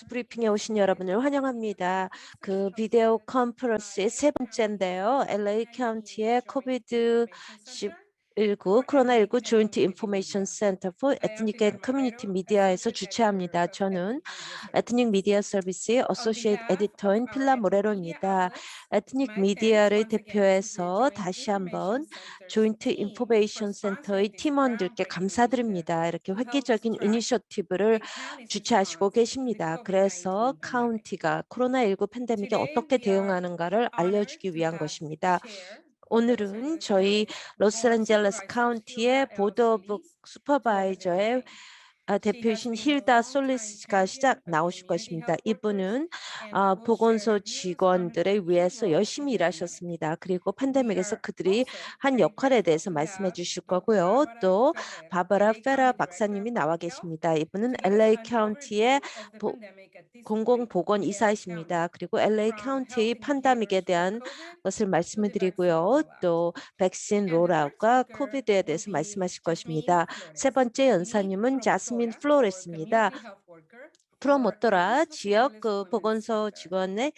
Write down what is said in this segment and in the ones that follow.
브리핑에 오신 여러분을 환영합니다. 그 비디오 컨퍼런스의 세 번째인데요. LA 카운티의 코비드-19 코로나19 조인트 인포메이션 센터 포 에트닉 앤 커뮤니티 미디어에서 주최합니다. 저는 에트닉 미디어 서비스의 어소시에이트 에디터인 필라 모레로입니다. 에트닉 미디어를 대표해서 다시 한번 조인트 인포메이션 센터의 팀원들께 감사드립니다. 이렇게 획기적인 이니셔티브를 주최하시고 계십니다. 그래서 카운티가 코로나19 팬데믹에 어떻게 대응하는가를 알려주기 위한 것입니다. 오늘은 저희 로스앤젤레스 카운티의 보드 오브 슈퍼바이저의 대표이신 힐다 솔리스가 나오실 것입니다. 이분은 보건소 직원들을 위해서 열심히 일하셨습니다. 그리고 팬데믹에서 그들이 한 역할에 대해서 말씀해 주실 거고요. 또 바바라 페라 박사님이 나와 계십니다. 이분은 LA 카운티의 공공보건이사이십니다. 그리고 LA 카운티 팬데믹에 대한 것을 말씀을 드리고요. 또 백신 롤아웃과 코비드에 대해서 말씀하실 것입니다. 세 번째 연사님은 자스민 플로레스입니다. 프로모터라 지역 보건소 직원에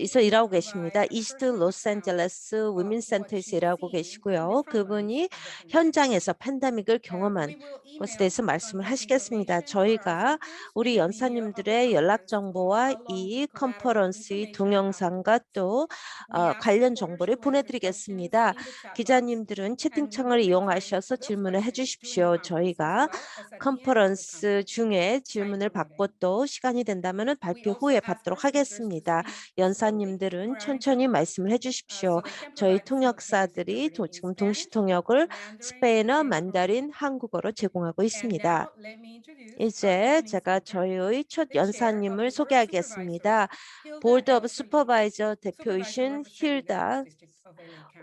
서 일하고 계십니다. 이스트 로스앤젤레스 위민센터에서 일하고 계시고요. 그분이 현장에서 팬데믹을 경험한 것에 대해서 말씀을 하시겠습니다. 저희가 우리 연사님들의 연락 정보와 이 컨퍼런스의 동영상과 또 관련 정보를 보내드리겠습니다. 기자님들은 채팅창을 이용하셔서 질문을 해주십시오. 저희가 컨퍼런스 중에 질문을 받고 또 시간이 된다면 발표 후에 받도록 하겠습니다. 연사님들은 천천히 말씀을 해주십시오. 저희 통역사들이 지금 동시 통역을 스페인어, 만다린, 한국어로 제공하고 있습니다. 이제 제가 저희의 첫 연사님을 소개하겠습니다. 보드 오브 슈퍼바이저 대표이신 힐다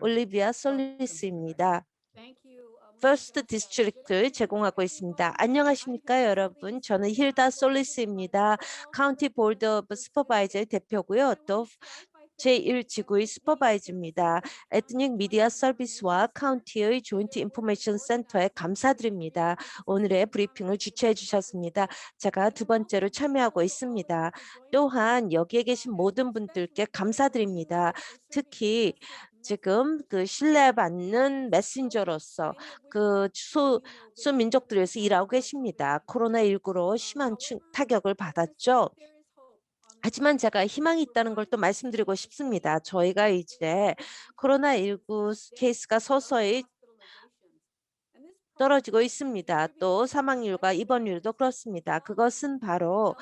올리비아 솔리스입니다. 퍼스트 디스트릭트 제공하고 있습니다. 안녕하십니까 여러분. 저는 힐다 솔리스입니다. 카운티 보드 오브 슈퍼바이저의 대표고요. 또 제1지구의 슈퍼바이저입니다. 에트닉 미디어 서비스와 카운티의 조인트 인포메이션 센터에 감사드립니다. 오늘의 브리핑을 주최해 주셨습니다. 제가 두 번째로 참여하고 있습니다. 또한 여기에 계신 모든 분들께 감사드립니다. 특히 지금 그 신뢰받는 메신저로서 그 소민족들에서 일하고 계십니다. 코로나19로 심한 타격을 받았죠. 하지만 제가 희망이 있다는 걸 또 말씀드리고 싶습니다. 저희가 이제 코로나19 케이스가 서서히 떨어지고 있습니다. 또 사망률과 입원율도 그렇습니다. 그것은 바로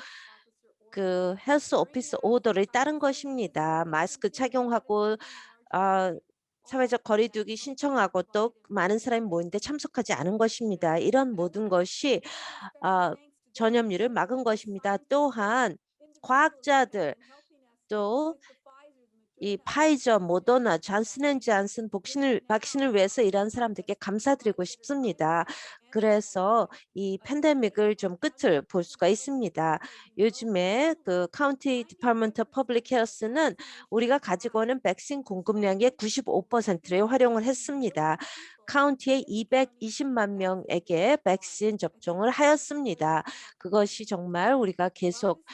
그 헬스 오피스 오더를 따른 것입니다. 마스크 착용하고 사회적 거리두기 신청하고 또 많은 사람이 모이는데 참석하지 않은 것입니다. 이런 모든 것이 전염률을 막은 것입니다. 또한 과학자들 또 이 파이저, 모더나, 잔슨앤잔슨 백신을 위해서 일한 사람들께 감사드리고 싶습니다. 그래서 이 팬데믹을 좀 끝을 볼 수가 있습니다. 요즘에 그 카운티 디파먼트 퍼블릭 헬스는 우리가 가지고 오는 백신 공급량의 95%를 활용을 했습니다. 카운티에 220만 명에게 백신 접종을 하였습니다. 그것이 정말 우리가 계속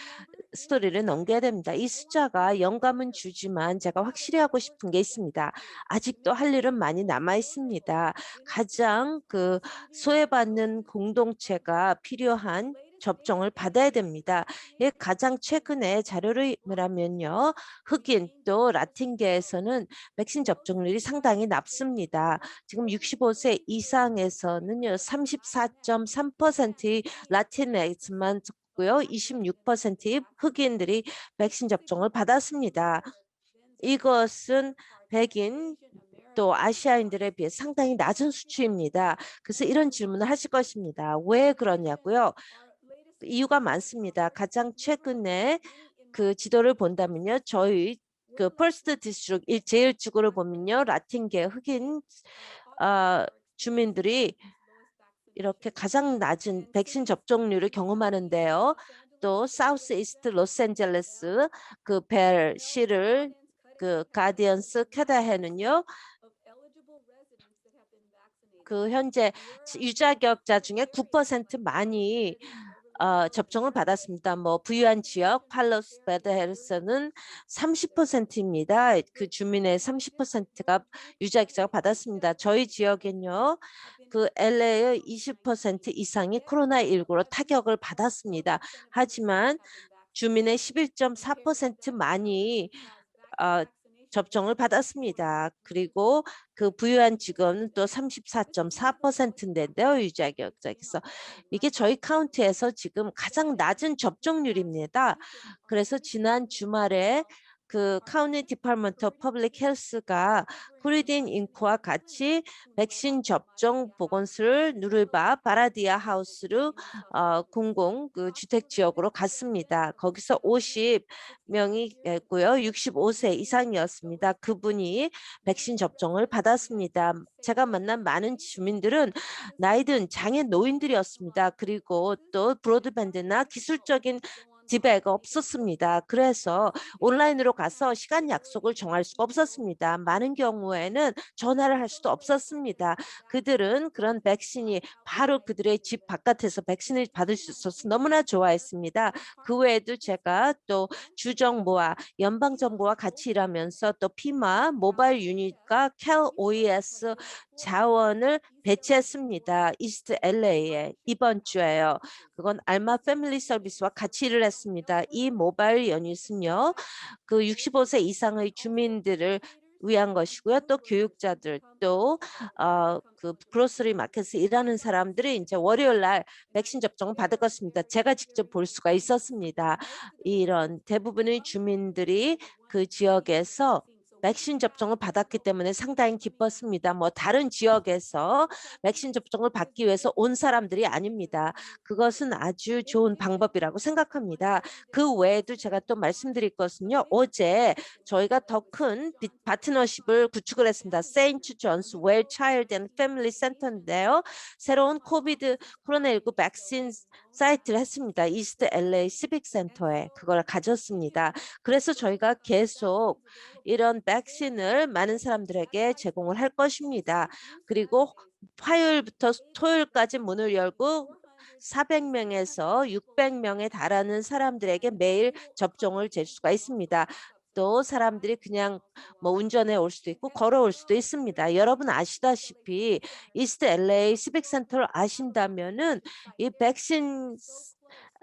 스토리를 넘겨야 됩니다. 이 숫자가 영감은 주지만 제가 확실히 하고 싶은 게 있습니다. 아직도 할 일은 많이 남아 있습니다. 가장 그 소외받는 공동체가 필요한 접종을 받아야 됩니다. 예, 가장 최근에 자료를 보면요. 흑인 또 라틴계에서는 백신 접종률이 상당히 낮습니다. 지금 65세 이상에서는요. 34.3%의 라틴엑스만 고요. 26%의 흑인들이 백신 접종을 받았습니다. 이것은 백인 또 아시아인들에 비해 상당히 낮은 수치입니다. 그래서 이런 질문을 하실 것입니다. 왜 그러냐고요? 이유가 많습니다. 가장 최근에 그 지도를 본다면요. 저희 그 퍼스트 디스트릭트 제1지구를 보면요. 라틴계 흑인 주민들이 이렇게 가장 낮은 백신 접종률을 경험하는데요. 또 사우스 이스트 로스앤젤레스 그 벨 시를 그 가디언스 캐다해는요. 그 현재 유자격자 중에 9% 많이 접종을 받았습니다. 뭐 부유한 지역 팔로스베드헬스는 30%입니다. 그 주민의 30%가 유자기자가 받았습니다. 저희 지역엔요. 그 LA의 20% 이상이 코로나19로 타격을 받았습니다. 하지만 주민의 11.4%만이 어, 접종을 받았습니다. 그리고 그 부유한 지역은 또 34.4%인데요. 유자격자에서 이게 저희 카운티에서 지금 가장 낮은 접종률입니다. 그래서 지난 주말에 그 카운티 디파먼트 오브 퍼블릭 헬스가 프리딘 잉크와 같이 백신 접종 보건소를 누르바 바라디아 하우스로 공공 그 주택 지역으로 갔습니다. 거기서 50명이 있고요. 65세 이상이었습니다. 그분이 백신 접종을 받았습니다. 제가 만난 많은 주민들은 나이든 장애 노인들이었습니다. 그리고 또 브로드밴드나 기술적인 디베가 없었습니다. 그래서 온라인으로 가서 시간 약속을 정할 수가 없었습니다. 많은 경우에는 전화를 할 수도 없었습니다. 그들은 그런 백신이 바로 그들의 집 바깥에서 백신을 받을 수 있어서 너무나 좋아했습니다. 그 외에도 제가 또 주정부와 연방정부와 같이 일하면서 또 피마 모바일 유닛과 캘 OES 자원을 배치했습니다. 이스트 LA에 이번 주에요. 그건 알마 패밀리 서비스와 같이 일을 했습니다. 이 모바일 유닛은요. 그 65세 이상의 주민들을 위한 것이고요. 또 교육자들 그 그로서리 마켓에서 일하는 사람들이 이제 월요일 날 백신 접종을 받을 것입니다. 제가 직접 볼 수가 있었습니다. 이런 대부분의 주민들이 그 지역에서 백신 접종을 받았기 때문에 상당히 기뻤습니다. 뭐 다른 지역에서 백신 접종을 받기 위해서 온 사람들이 아닙니다. 그것은 아주 좋은 방법이라고 생각합니다. 그 외에도 제가 또 말씀드릴 것은요. 어제 저희가 더 큰 파트너십을 구축을 했습니다. 세인트 존스 웰 차일드 앤 패밀리 센터인데요. 새로운 코로나19 백신 사이트를 했습니다. 이스트 LA 시빅 센터에 그걸 가졌습니다. 그래서 저희가 계속 이런 백신을 많은 사람들에게 제공을 할 것입니다. 그리고 화요일부터 토요일까지 문을 열고 400명에서 600명에 달하는 사람들에게 매일 접종을 줄 수가 있습니다. 또 사람들이 그냥 뭐 운전해 올 수도 있고 걸어올 수도 있습니다. 여러분 아시다시피 이스트 LA 시빅 센터를 아신다면은 이 백신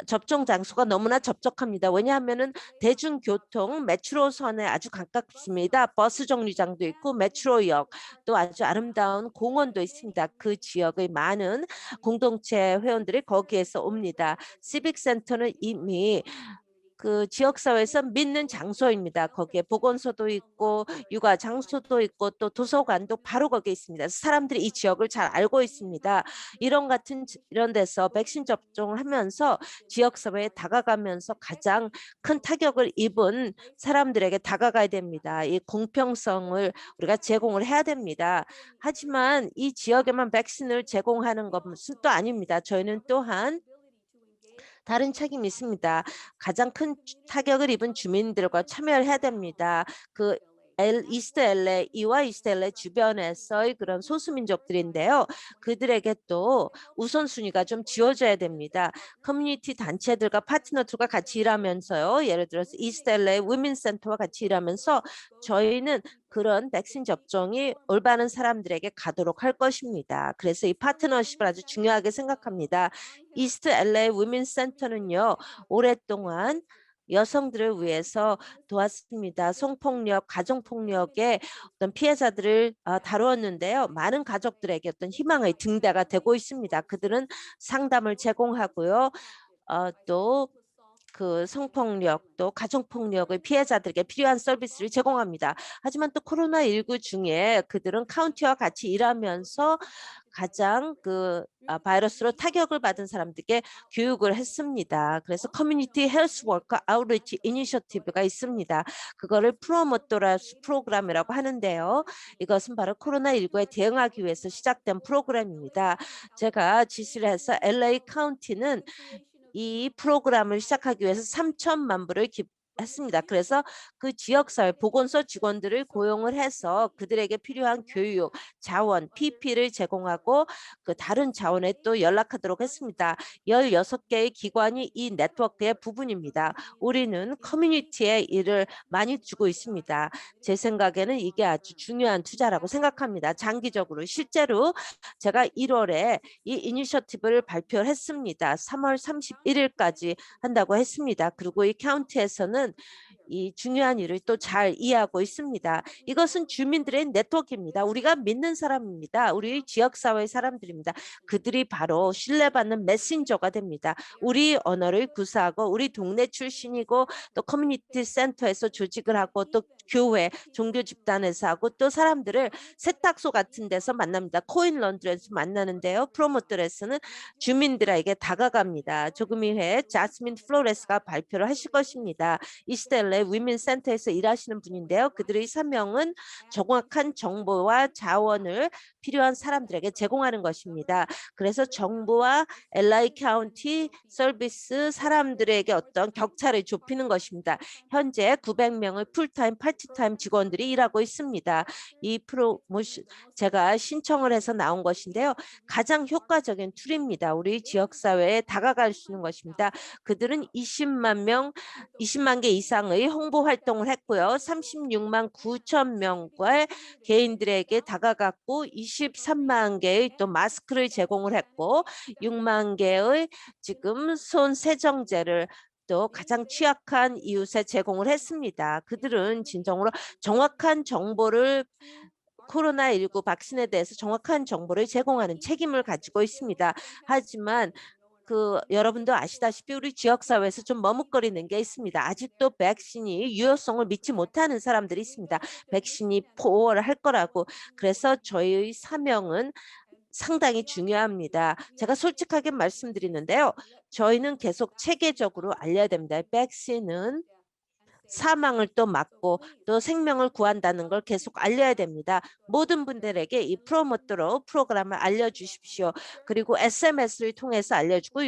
접종 장소가 너무나 접촉합니다. 왜냐하면은 대중교통 메트로선에 아주 가깝습니다. 버스 정류장도 있고 메트로역 또 아주 아름다운 공원도 있습니다. 그 지역의 많은 공동체 회원들이 거기에서 옵니다. 시빅 센터는 이미 그 지역사회에서 믿는 장소입니다. 거기에 보건소도 있고 육아 장소도 있고 또 도서관도 바로 거기에 있습니다. 사람들이 이 지역을 잘 알고 있습니다. 이런 데서 백신 접종을 하면서 지역사회에 다가가면서 가장 큰 타격을 입은 사람들에게 다가가야 됩니다. 이 공평성을 우리가 제공을 해야 됩니다. 하지만 이 지역에만 백신을 제공하는 것은 또 아닙니다. 저희는 또한 다른 책임이 있습니다. 가장 큰 타격을 입은 주민들과 참여를 해야 됩니다. 이스트 LA와 이스트 LA 주변에서의 그런 소수민족들인데요. 그들에게 또 우선순위가 좀 지어져야 됩니다. 커뮤니티 단체들과 파트너들과 같이 일하면서요. 예를 들어서 이스트 LA 위민센터와 같이 일하면서 저희는 그런 백신 접종이 올바른 사람들에게 가도록 할 것입니다. 그래서 이 파트너십을 아주 중요하게 생각합니다. 이스트 LA 위민센터는요. 오랫동안 여성들을 위해서 도왔습니다. 성폭력, 가정폭력의 어떤 피해자들을 다루었는데요. 많은 가족들에게 어떤 희망의 등대가 되고 있습니다. 그들은 상담을 제공하고요. 또 그 성폭력 또 가정폭력의 피해자들에게 필요한 서비스를 제공합니다. 하지만 또 코로나19 중에 그들은 카운티와 같이 일하면서 가장 바이러스로 타격을 받은 사람들에게 교육을 했습니다. 그래서 커뮤니티 헬스 워커 아웃리치 이니셔티브가 있습니다. 그거를 프로모토라스 프로그램이라고 하는데요. 이것은 바로 코로나19에 대응하기 위해서 시작된 프로그램입니다. 제가 지시를 해서 LA 카운티는 이 프로그램을 시작하기 위해서 3천만 불을 했습니다. 그래서 그 지역사회 보건소 직원들을 고용을 해서 그들에게 필요한 교육, 자원, PP를 제공하고 그 다른 자원에 또 연락하도록 했습니다. 16개의 기관이 이 네트워크의 부분입니다. 우리는 커뮤니티에 일을 많이 주고 있습니다. 제 생각에는 이게 아주 중요한 투자라고 생각합니다. 장기적으로 실제로 제가 1월에 이 이니셔티브를 발표했습니다. 3월 31일까지 한다고 했습니다. 그리고 이 카운티에서는 이 중요한 일을 또 잘 이해하고 있습니다. 이것은 주민들의 네트워크입니다. 우리가 믿는 사람입니다. 우리 지역사회 사람들입니다. 그들이 바로 신뢰받는 메신저가 됩니다. 우리 언어를 구사하고 우리 동네 출신이고 또 커뮤니티 센터에서 조직을 하고 또 교회, 종교 집단에서 하고 또 사람들을 세탁소 같은 데서 만납니다. 코인 런드리에서 만나는데요. 프로모터에서는 주민들에게 다가갑니다. 조금 이후에 자스민 플로레스가 발표를 하실 것입니다. 이스텔레 위민 센터에서 일하시는 분인데요. 그들의 사명은 정확한 정보와 자원을 필요한 사람들에게 제공하는 것입니다. 그래서 정부와 LA 카운티 서비스 사람들에게 어떤 격차를 좁히는 것입니다. 현재 900명의 풀타임, 파트타임 직원들이 일하고 있습니다. 이 프로모션 제가 신청을 해서 나온 것인데요. 가장 효과적인 툴입니다. 우리 지역사회에 다가갈 수 있는 것입니다. 그들은 20만 개 이상의 홍보 활동을 했고요. 36만 9천 명의 개인들에게 다가갔고 23만 개의 또 마스크를 제공을 했고 6만 개의 지금 손 세정제를 또 가장 취약한 이웃에 제공을 했습니다. 그들은 진정으로 정확한 정보를 코로나19 백신에 대해서 정확한 정보를 제공하는 책임을 가지고 있습니다. 하지만 여러분도 아시다시피 우리 지역사회에서 좀 머뭇거리는 게 있습니다. 아직도 백신이 유효성을 믿지 못하는 사람들이 있습니다. 백신이 포월할 거라고. 그래서 저희의 사명은 상당히 중요합니다. 제가 솔직하게 말씀드리는데요. 저희는 계속 체계적으로 알려야 됩니다. 백신은 사망을 또 막고 또 생명을 구한다는 걸 계속 알려야 됩니다. 모든 분들에게 이 프로모터로 프로그램을 알려주십시오. 그리고 SMS를 통해서 알려주고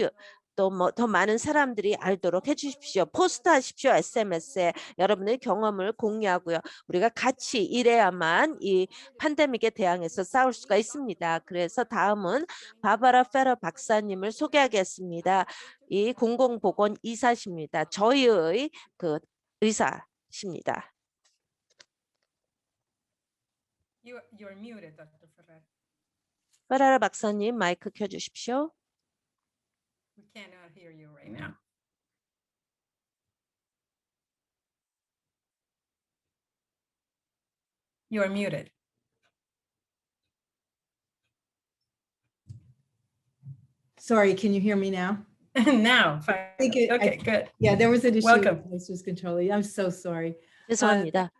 또 더 많은 사람들이 알도록 해주십시오. 포스트하십시오. SMS에 여러분의 경험을 공유하고요. 우리가 같이 일해야만 이 팬데믹에 대항해서 싸울 수가 있습니다. 그래서 다음은 바바라 페러 박사님을 소개하겠습니다. 이 공공보건 이사십니다. 저희의 의사십니다. You're muted, Dr. Ferrer. 페라라 박사님 마이크 켜주십시오. We cannot hear you right now. You are muted. Sorry, can you hear me now? Now, fine. think it- Okay, good. Yeah, there was an issue. Welcome. This was controlling. I'm so sorry. 죄송합니다.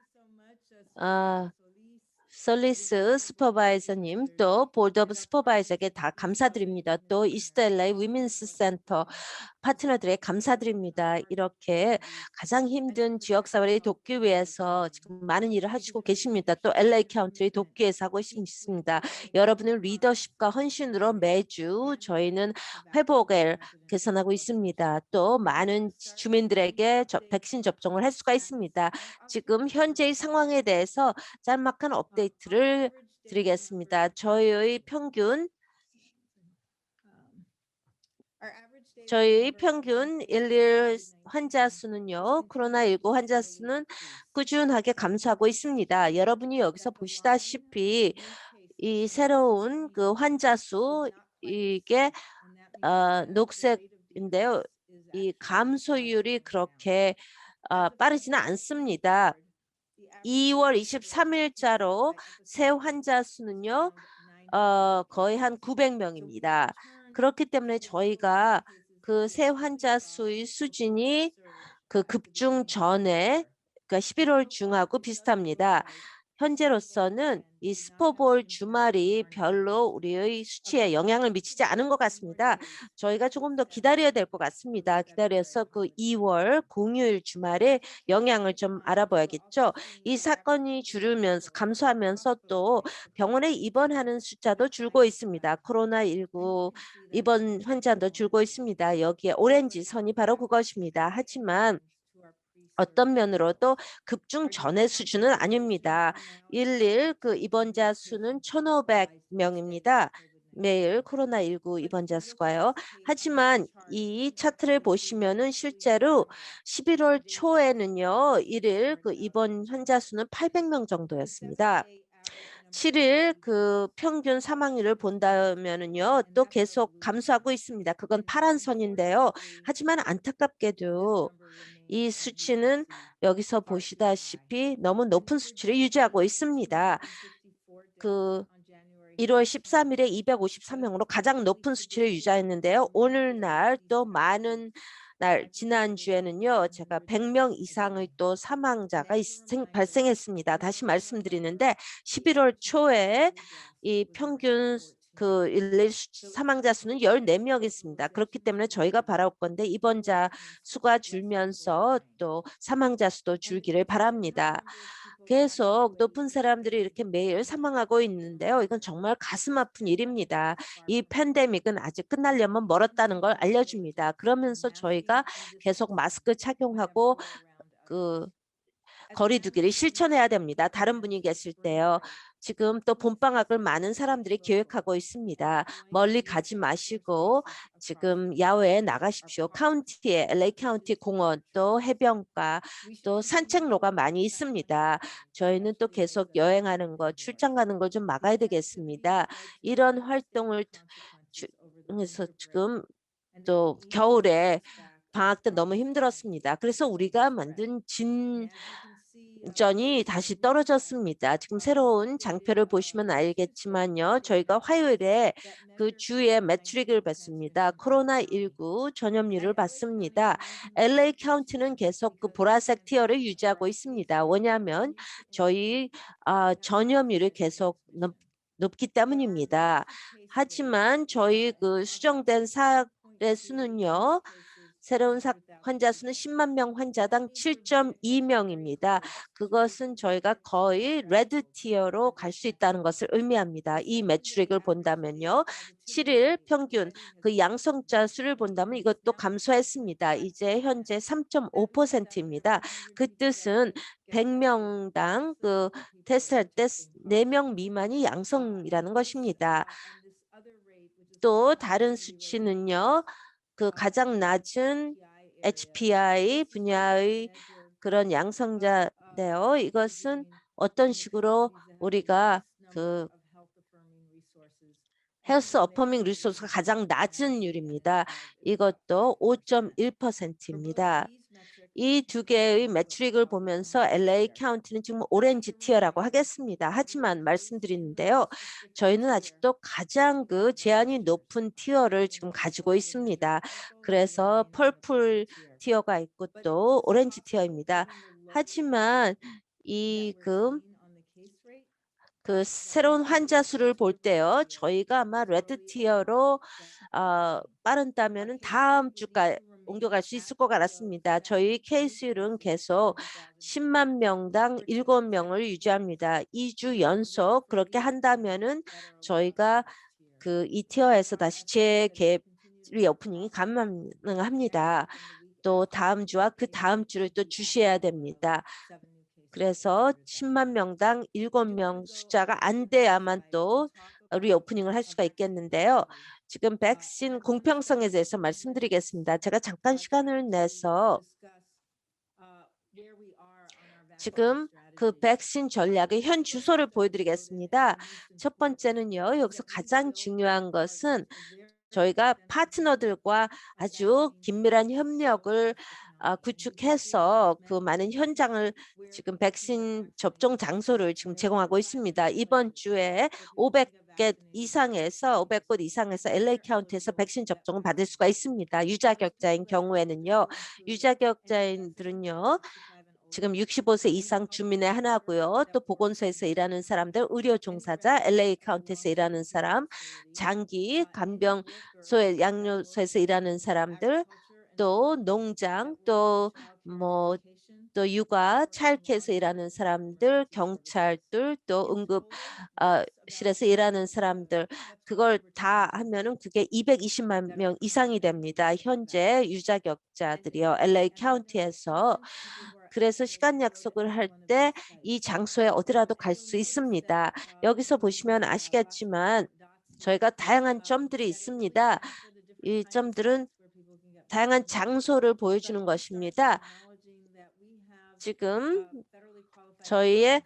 솔리스 슈퍼바이저님 또 보드 오브 슈퍼바이저에게 다 감사드립니다. 또 이스트LA 위민스 센터 파트너들에 감사드립니다. 이렇게 가장 힘든 지역사회를 돕기 위해서 지금 많은 일을 하시고 계십니다. 또 LA 카운티를 돕기 위해서 하고 있습니다. 여러분의 리더십과 헌신으로 매주 저희는 회복을 개선하고 있습니다. 또 많은 주민들에게 백신 접종을 할 수가 있습니다. 지금 현재의 상황에 대해서 짤막한 업데이트를 드리겠습니다. 저희의 평균 일일 환자 수는요. 코로나19 환자 수는 꾸준하게 감소하고 있습니다. 여러분이 여기서 보시다시피 이 새로운 환자 수 이게 녹색인데요. 이 감소율이 그렇게 빠르지는 않습니다. 2월 23일자로 새 환자 수는요. 거의 한 900명입니다. 그렇기 때문에 저희가 그 새 환자 수의 수준이 급중 전에 그러니까 11월 중하고 비슷합니다. 현재로서는 이 슈퍼볼 주말이 별로 우리의 수치에 영향을 미치지 않은 것 같습니다. 저희가 조금 더 기다려야 될 것 같습니다. 기다려서 2월 공휴일 주말에 영향을 좀 알아봐야겠죠. 이 사건이 줄으면서 감소하면서 또 병원에 입원하는 숫자도 줄고 있습니다. 코로나19 입원 환자도 줄고 있습니다. 여기에 오렌지 선이 바로 그것입니다. 하지만 어떤 면으로도 급중 전의 수준은 아닙니다. 일일 그 입원자 수는 1,500명입니다. 매일 코로나19 입원자 수가요. 하지만 이 차트를 보시면은 실제로 11월 초에는요, 일일 그 입원 환자 수는 800명 정도였습니다. 7일 그 평균 사망률을 본다면은요, 또 계속 감소하고 있습니다. 그건 파란 선인데요. 하지만 안타깝게도 이 수치는 여기서 보시다시피 너무 높은 수치를 유지하고 있습니다. 그 1월 13일에 253명으로 가장 높은 수치를 유지했는데요. 오늘날 또 많은 날 지난주에는요. 제가 100명 이상의 또 사망자가 발생했습니다. 다시 말씀드리는데 11월 초에 이 평균 그 일일 사망자 수는 14명 있습니다. 그렇기 때문에 저희가 바랄 건데 입원자 수가 줄면서 또 사망자 수도 줄기를 바랍니다. 계속 높은 사람들이 이렇게 매일 사망하고 있는데요. 이건 정말 가슴 아픈 일입니다. 이 팬데믹은 아직 끝나려면 멀었다는 걸 알려줍니다. 그러면서 저희가 계속 마스크 착용하고 그 거리두기를 실천해야 됩니다. 다른 분이 계실 때요. 지금 또 봄방학을 많은 사람들이 계획하고 있습니다. 멀리 가지 마시고 지금 야외에 나가십시오. 카운티에 LA 카운티 공원 또 해변가 또 산책로가 많이 있습니다. 저희는 또 계속 여행하는 거 출장 가는 걸 좀 막아야 되겠습니다. 이런 활동을 통해서 지금 또 겨울에 방학 때 너무 힘들었습니다. 그래서 우리가 만든 진전이 다시 떨어졌습니다. 지금 새로운 장표를 보시면 알겠지만요. 저희가 화요일에 그 주의 매트릭을 봤습니다. 코로나19 전염률을 봤습니다. LA 카운티는 계속 그 보라색 티어를 유지하고 있습니다. 왜냐하면 저희 전염률이 계속 높기 때문입니다. 하지만 저희 그 수정된 사례 수는요. 새로운 환자 수는 10만 명 환자당 7.2명입니다. 그것은 저희가 거의 레드 티어로 갈 수 있다는 것을 의미합니다. 이 매트릭을 본다면요. 7일 평균 그 양성자 수를 본다면 이것도 감소했습니다. 이제 현재 3.5%입니다. 그 뜻은 100명당 그 테스트할 때 4명 미만이 양성이라는 것입니다. 또 다른 수치는요. 그 가장 낮은 HPI 분야의 그런 양성자인데요. 이것은 어떤 식으로 우리가 그 헬스 어퍼밍 리소스가 가장 낮은 율입니다. 이것도 5.1%입니다. 이 두 개의 매트릭을 보면서 LA 카운티는 지금 오렌지 티어라고 하겠습니다. 하지만 말씀드리는데요. 저희는 아직도 가장 그 제한이 높은 티어를 지금 가지고 있습니다. 그래서 펄플 티어가 있고 또 오렌지 티어입니다. 하지만 그 새로운 환자 수를 볼 때요. 저희가 아마 레드 티어로 빠른다면은 다음 주까지 옮겨갈 수 있을 것 같습니다. 저희 케이스율은 계속 10만 명당 7명을 유지합니다. 2주 연속 그렇게 한다면은 저희가 그 이 티어에서 다시 재개입 리오프닝이 가능합니다. 또 다음 주와 그 다음 주를 또 주시해야 됩니다. 그래서 10만 명당 7명 숫자가 안 돼야만 또 리오프닝을 할 수가 있겠는데요. 지금 백신 공평성에 대해서 말씀드리겠습니다. 제가 잠깐 시간을 내서 지금 그 백신 전략의 현 주소를 보여드리겠습니다. 첫 번째는요. 여기서 가장 중요한 것은 저희가 파트너들과 아주 긴밀한 협력을 구축해서 그 많은 현장을 지금 백신 접종 장소를 지금 제공하고 있습니다. 이번 주에 500곳 이상에서 LA 카운티에서 백신 접종을 받을 수가 있습니다. 유자격자인 경우에는요. 유자격자인들은요. 지금 65세 이상 주민의 하나고요. 또 보건소에서 일하는 사람들, 의료 종사자, LA 카운티에서 일하는 사람, 장기 간병소에 양료소에서 일하는 사람들, 또 농장, 또 육아, 차일드케어에서 일하는 사람들, 경찰들, 또 응급실에서 일하는 사람들, 그걸 다 하면은 그게 220만 명 이상이 됩니다. 현재 유자격자들이요. LA 카운티에서 그래서 시간 약속을 할 때 이 장소에 어디라도 갈 수 있습니다. 여기서 보시면 아시겠지만 저희가 다양한 점들이 있습니다. 이 점들은 다양한 장소를 보여주는 것입니다. 지금 저희의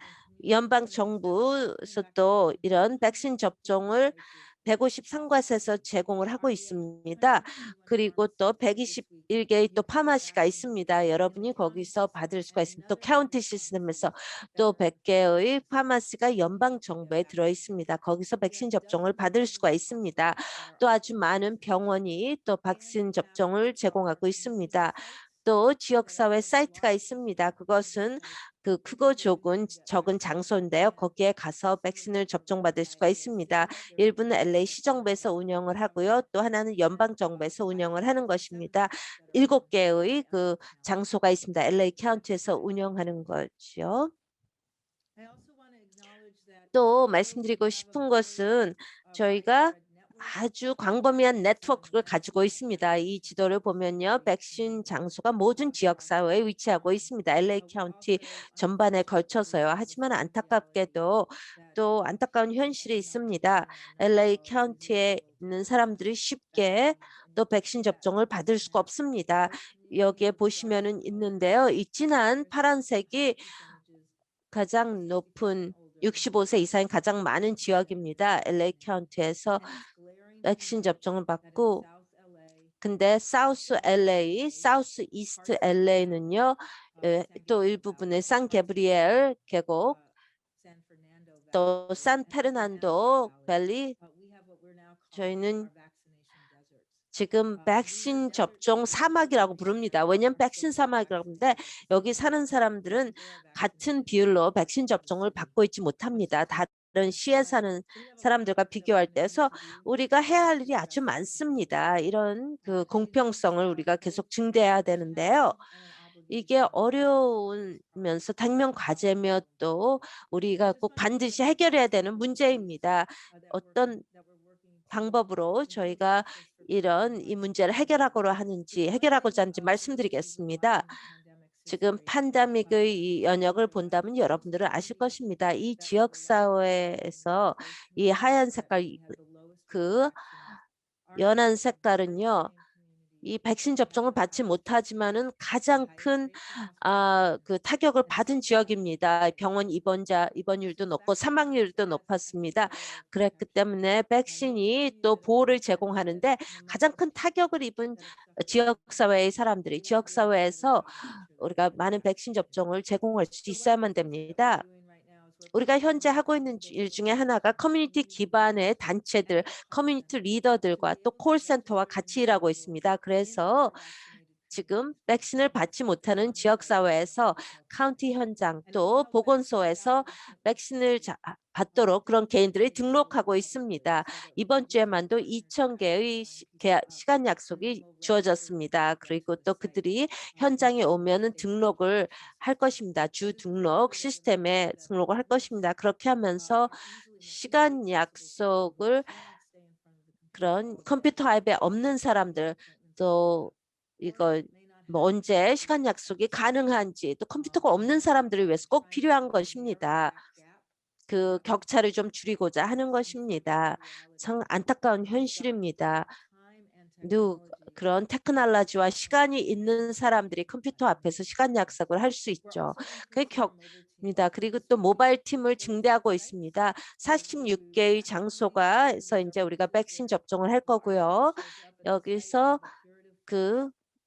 연방 정부에서 또 이런 백신 접종을 153곳에서 제공을 하고 있습니다. 그리고 또 121개의 또 파마시가 있습니다. 여러분이 거기서 받을 수가 있습니다. 또 카운티 시스템에서 또 100개의 파마시가 연방 정부에 들어 있습니다. 거기서 백신 접종을 받을 수가 있습니다. 또 아주 많은 병원이 또 백신 접종을 제공하고 있습니다. 또 지역사회 사이트가 있습니다. 그것은 크고 적은 장소인데요. 거기에 가서 백신을 접종받을 수가 있습니다. 일부는 LA 시정부에서 운영을 하고요. 또 하나는 연방정부에서 운영을 하는 것입니다. 7개의 장소가 있습니다. LA 카운티에서 운영하는 거죠. 또 말씀드리고 싶은 것은 저희가 아주 광범위한 네트워크를 가지고 있습니다. 이 지도를 보면요. 백신 장소가 모든 지역사회에 위치하고 있습니다. LA 카운티 전반에 걸쳐서요. 하지만 안타깝게도 또 안타까운 현실이 있습니다. LA 카운티에 있는 사람들이 쉽게 또 백신 접종을 받을 수가 없습니다. 여기에 보시면은 있는데요. 이 진한 파란색이 가장 높은 65세 이상이 가장 많은 지역입니다. LA 카운티에서 백신 접종을 받고 근데 사우스 LA, 사우스 이스트 LA는요. 또 일부분의 산 게브리엘 계곡, 또 산 페르난도 밸리 저희는 지금 백신 접종 사막이라고 부릅니다. 왜냐하면 백신 사막이라고 하는데 여기 사는 사람들은 같은 비율로 백신 접종을 받고 있지 못합니다. 다른 시에 사는 사람들과 비교할 때서 우리가 해야 할 일이 아주 많습니다. 이런 공평성을 우리가 계속 증대해야 되는데요. 이게 어려우면서 당면 과제며 또 우리가 꼭 반드시 해결해야 되는 문제입니다. 어떤 방법으로 저희가 이 문제를 해결하고자 하는지 말씀드리겠습니다. 지금 팬데믹의 이 연역을 본다면 여러분들은 아실 것입니다. 이 지역사회에서 이 하얀 색깔, 연한 색깔은요. 이 백신 접종을 받지 못하지만은 가장 큰 타격을 받은 지역입니다. 병원 입원율도 높고 사망률도 높았습니다. 그랬기 때문에 백신이 또 보호를 제공하는데 가장 큰 타격을 입은 지역사회의 사람들이 지역사회에서 우리가 많은 백신 접종을 제공할 수 있어야만 됩니다. 우리가 현재 하고 있는 일 중에 하나가 커뮤니티 기반의 단체들, 커뮤니티 리더들과 또 콜센터와 같이 일하고 있습니다. 그래서 지금 백신을 받지 못하는 지역사회에서 카운티 현장 또 보건소에서 백신을 받도록 그런 개인들이 등록하고 있습니다. 이번 주에만도 2,000개의 시간 약속이 주어졌습니다. 그리고 또 그들이 현장에 오면은 등록을 할 것입니다. 주 등록 시스템에 등록을 할 것입니다. 그렇게 하면서 시간 약속을 그런 컴퓨터 앱에 없는 사람들 또 이거 언제 시간 약속이 가능한지 또 컴퓨터가 없는 사람들을 위해서 꼭 필요한 것입니다. 그 격차를 좀 줄이고자 하는 것입니다. 참 안타까운 현실입니다. 그런 테크놀로지와 시간이 있는 사람들이 컴퓨터 앞에서 시간 약속을 할 수 있죠. 입니다. 그리고 또 모바일 팀을 증대하고 있습니다. 46개의 장소가에서 이제 우리가 백신 접종을 할 거고요. 여기서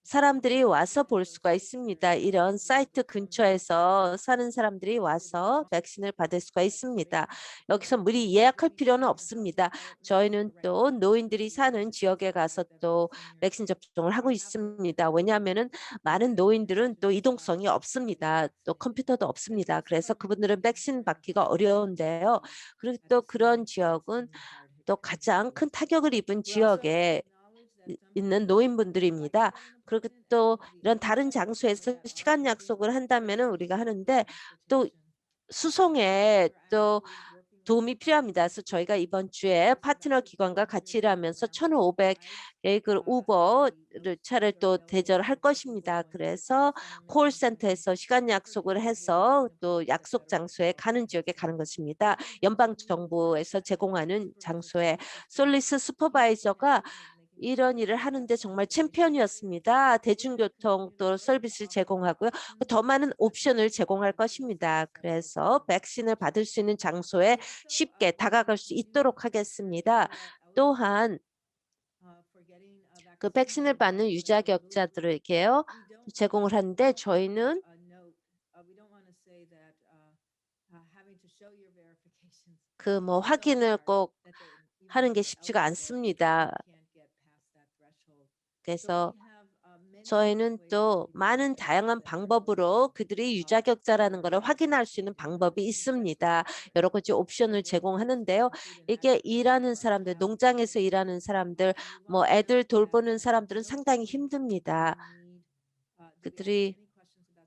사람들이 와서 볼 수가 있습니다. 이런 사이트 근처에서 사는 사람들이 와서 백신을 받을 수가 있습니다. 여기서 미리 예약할 필요는 없습니다. 저희는 또 노인들이 사는 지역에 가서 또 백신 접종을 하고 있습니다. 왜냐하면 많은 노인들은 또 이동성이 없습니다. 또 컴퓨터도 없습니다. 그래서 그분들은 백신 받기가 어려운데요. 그리고 또 그런 지역은 또 가장 큰 타격을 입은 지역에 있는 노인분들입니다. 그리고 또 이런 다른 장소에서 시간 약속을 한다면 우리가 하는데 또 수송에 또 도움이 필요합니다. 그래서 저희가 이번 주에 파트너 기관과 같이 일하면서 1,500의 그 우버를 차를 또 대절할 것입니다. 그래서 콜센터에서 시간 약속을 해서 또 약속 장소에 가는 지역에 가는 것입니다. 연방 정부에서 제공하는 장소에 솔리스 슈퍼바이저가 이런 일을 하는데 정말 챔피언이었습니다. 대중교통 또 서비스를 제공하고요. 더 많은 옵션을 제공할 것입니다. 그래서 백신을 받을 수 있는 장소에 쉽게 다가갈 수 있도록 하겠습니다. 또한 그 백신을 받는 유자격자들에게요 제공을 하는데 저희는 그 뭐 확인을 꼭 하는 게 쉽지가 않습니다. 그래서 저희는 또 많은 다양한 방법으로 그들이 유자격자라는 것을 확인할 수 있는 방법이 있습니다. 여러 가지 옵션을 제공하는데요. 이게 일하는 사람들, 농장에서 일하는 사람들, 뭐 애들 돌보는 사람들은 상당히 힘듭니다. 그들이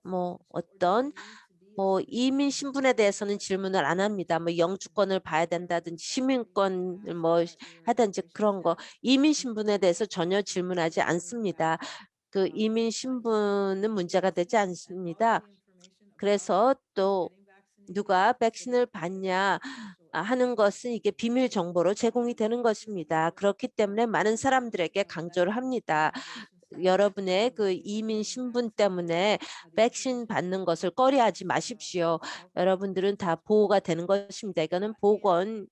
뭐 어떤 뭐 이민 신분에 대해서는 질문을 안 합니다. 뭐 영주권을 봐야 된다든지 시민권을 뭐 하든지 그런 거 이민 신분에 대해서 전혀 질문하지 않습니다. 그 이민 신분은 문제가 되지 않습니다. 그래서 또 누가 백신을 받냐 하는 것은 이게 비밀 정보로 제공이 되는 것입니다. 그렇기 때문에 많은 사람들에게 강조를 합니다. 여러분의 그 이민 신분 때문에 백신 받는 것을 꺼려하지 마십시오. 여러분들은 다 보호가 되는 것입니다. 이거는 보건으로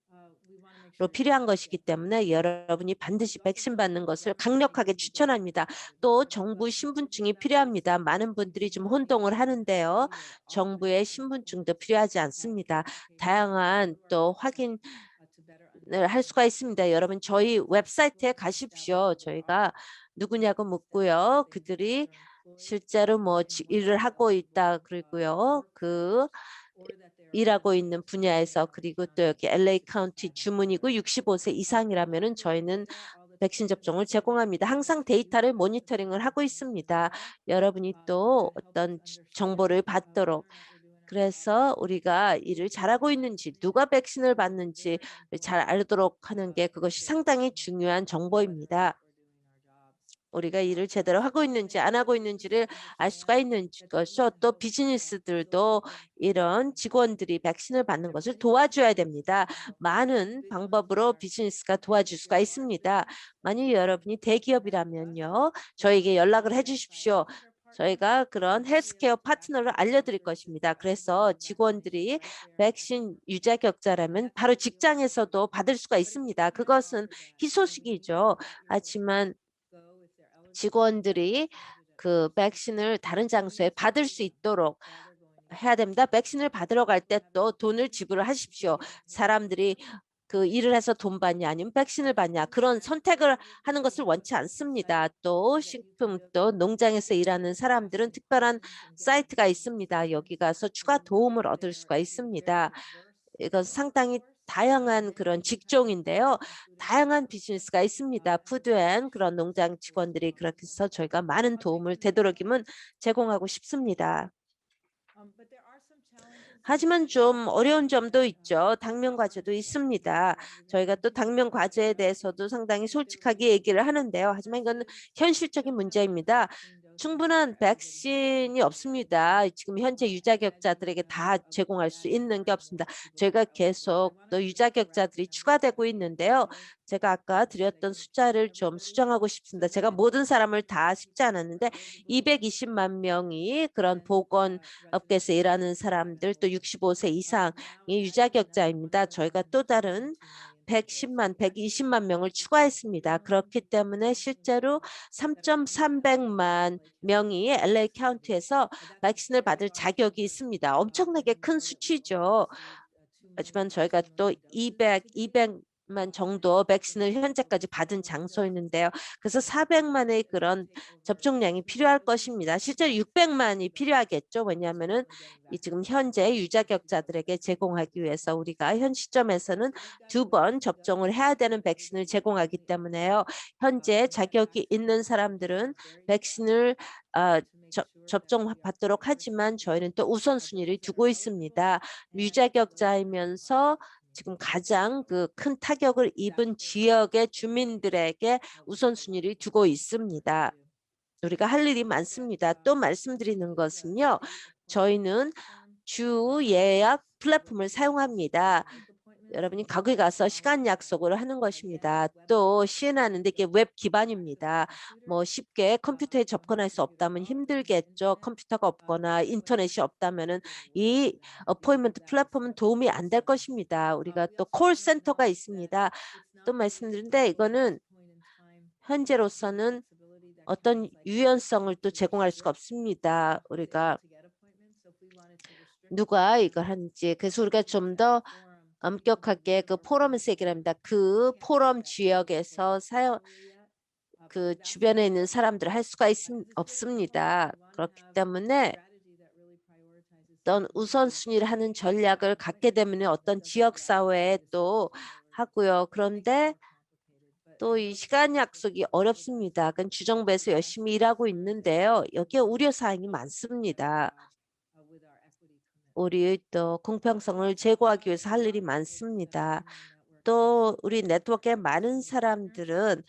필요한 것이기 때문에 여러분이 반드시 백신 받는 것을 강력하게 추천합니다. 또 정부 신분증이 필요합니다. 많은 분들이 좀 혼동을 하는데요. 정부의 신분증도 필요하지 않습니다. 다양한 또 확인을 할 수가 있습니다. 여러분 저희 웹사이트에 가십시오. 저희가 누구냐고 묻고요. 그들이 실제로 뭐 일을 하고 있다 그리고요. 그 일하고 있는 분야에서 그리고 또 여기 LA 카운티 주문이고 65세 이상이라면은 저희는 백신 접종을 제공합니다. 항상 데이터를 모니터링을 하고 있습니다. 여러분이 또 어떤 정보를 받도록 그래서 우리가 일을 잘하고 있는지 누가 백신을 받는지 잘 알도록 하는 게 그것이 상당히 중요한 정보입니다. 우리가 일을 제대로 하고 있는지 안 하고 있는지를 알 수가 있는 것이죠. 또 비즈니스들도 이런 직원들이 백신을 받는 것을 도와줘야 됩니다. 많은 방법으로 비즈니스가 도와줄 수가 있습니다. 만약 여러분이 대기업이라면요. 저에게 연락을 해 주십시오. 저희가 그런 헬스케어 파트너를 알려드릴 것입니다. 그래서 직원들이 백신 유자격자라면 바로 직장에서도 받을 수가 있습니다. 그것은 희소식이죠. 하지만 직원들이 그 백신을 다른 장소에 받을 수 있도록 해야 됩니다. 백신을 받으러 갈 때 또 돈을 지불을 하십시오. 사람들이 그 일을 해서 돈 받냐 아니면 백신을 받냐 그런 선택을 하는 것을 원치 않습니다. 또 식품 또 농장에서 일하는 사람들은 특별한 사이트가 있습니다. 여기 가서 추가 도움을 얻을 수가 있습니다. 이건 상당히 다양한 그런 직종인데요. 다양한 비즈니스가 있습니다. 푸드앤 그런 농장 직원들이 그렇게 해서 저희가 많은 도움을 되도록이면 제공하고 싶습니다. 하지만 좀 어려운 점도 있죠. 당면 과제도 있습니다. 저희가 또 당면 과제에 대해서도 상당히 솔직하게 얘기를 하는데요. 하지만 이건 현실적인 문제입니다. 충분한 백신이 없습니다. 지금 현재 유자격자들에게 다 제공할 수 있는 게 없습니다. 저희가 계속 또 유자격자들이 추가되고 있는데요. 제가 아까 드렸던 숫자를 좀 수정하고 싶습니다. 제가 모든 사람을 다 쉽지 않았는데 220만 명이 그런 보건업계에서 일하는 사람들 또 65세 이상이 유자격자입니다. 저희가 또 다른 110만, 120만 명을 추가했습니다. 그렇기 때문에 실제로 3,300만 명이 LA 카운티에서 백신을 받을 자격이 있습니다. 엄청나게 큰 수치죠. 하지만 저희가 또 200만 정도 백신을 현재까지 받은 장소였는데요. 그래서 400만의 그런 접종량이 필요할 것입니다. 실제로 600만이 필요하겠죠. 왜냐하면은 지금 현재 유자격자들에게 제공하기 위해서 우리가 현 시점에서는 2번 접종을 해야 되는 백신을 제공하기 때문에요. 현재 자격이 있는 사람들은 백신을 접종받도록 하지만 저희는 또 우선순위를 두고 있습니다. 유자격자이면서 지금 가장 그 큰 타격을 입은 지역의 주민들에게 우선순위를 두고 있습니다. 우리가 할 일이 많습니다. 또 말씀드리는 것은요. 저희는 주 예약 플랫폼을 사용합니다. 여러분이 거기 가서 시간 약속을 하는 것입니다. 또 시연하는데 이게 웹 기반입니다. 뭐 쉽게 컴퓨터에 접근할 수 없다면 힘들겠죠. 컴퓨터가 없거나 인터넷이 없다면은 이 어포인먼트 플랫폼은 도움이 안 될 것입니다. 우리가 또 콜센터가 있습니다. 또 말씀드린데 이거는 현재로서는 어떤 유연성을 또 제공할 수가 없습니다. 우리가 누가 이걸 하는지. 그래서 우리가 좀 더 엄격하게 그 포럼을 세기를 합니다. 그 포럼 지역에서 그 주변에 있는 사람들 할 수가 없습니다. 그렇기 때문에 어떤 우선순위를 하는 전략을 갖게 되면 어떤 지역사회에 또 하고요. 그런데 또 이 시간 약속이 어렵습니다. 그건 주정부에서 열심히 일하고 있는데요. 여기에 우려사항이 많습니다. 우리 또 공평성을 제고하기 위해서 할 일이 많습니다. 또 우리 네트워크에 많은 사람들은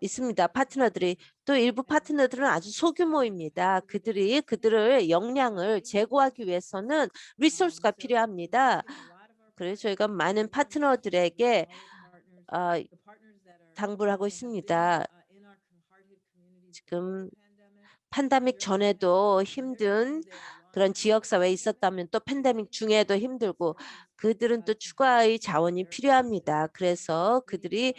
있습니다. 파트너들이. 또 일부 파트너들은 아주 소규모입니다. 그들의 역량을 제고하기 위해서는 리소스가 필요합니다. 그래서 저희가 많은 파트너들에게 당부를 하고 있습니다. 지금 팬데믹 전에도 힘든 그런 지역사회에 있었다면 또 팬데믹 중에도 힘들고 그들은 또 추가의 자원이 필요합니다. 그래서 그들이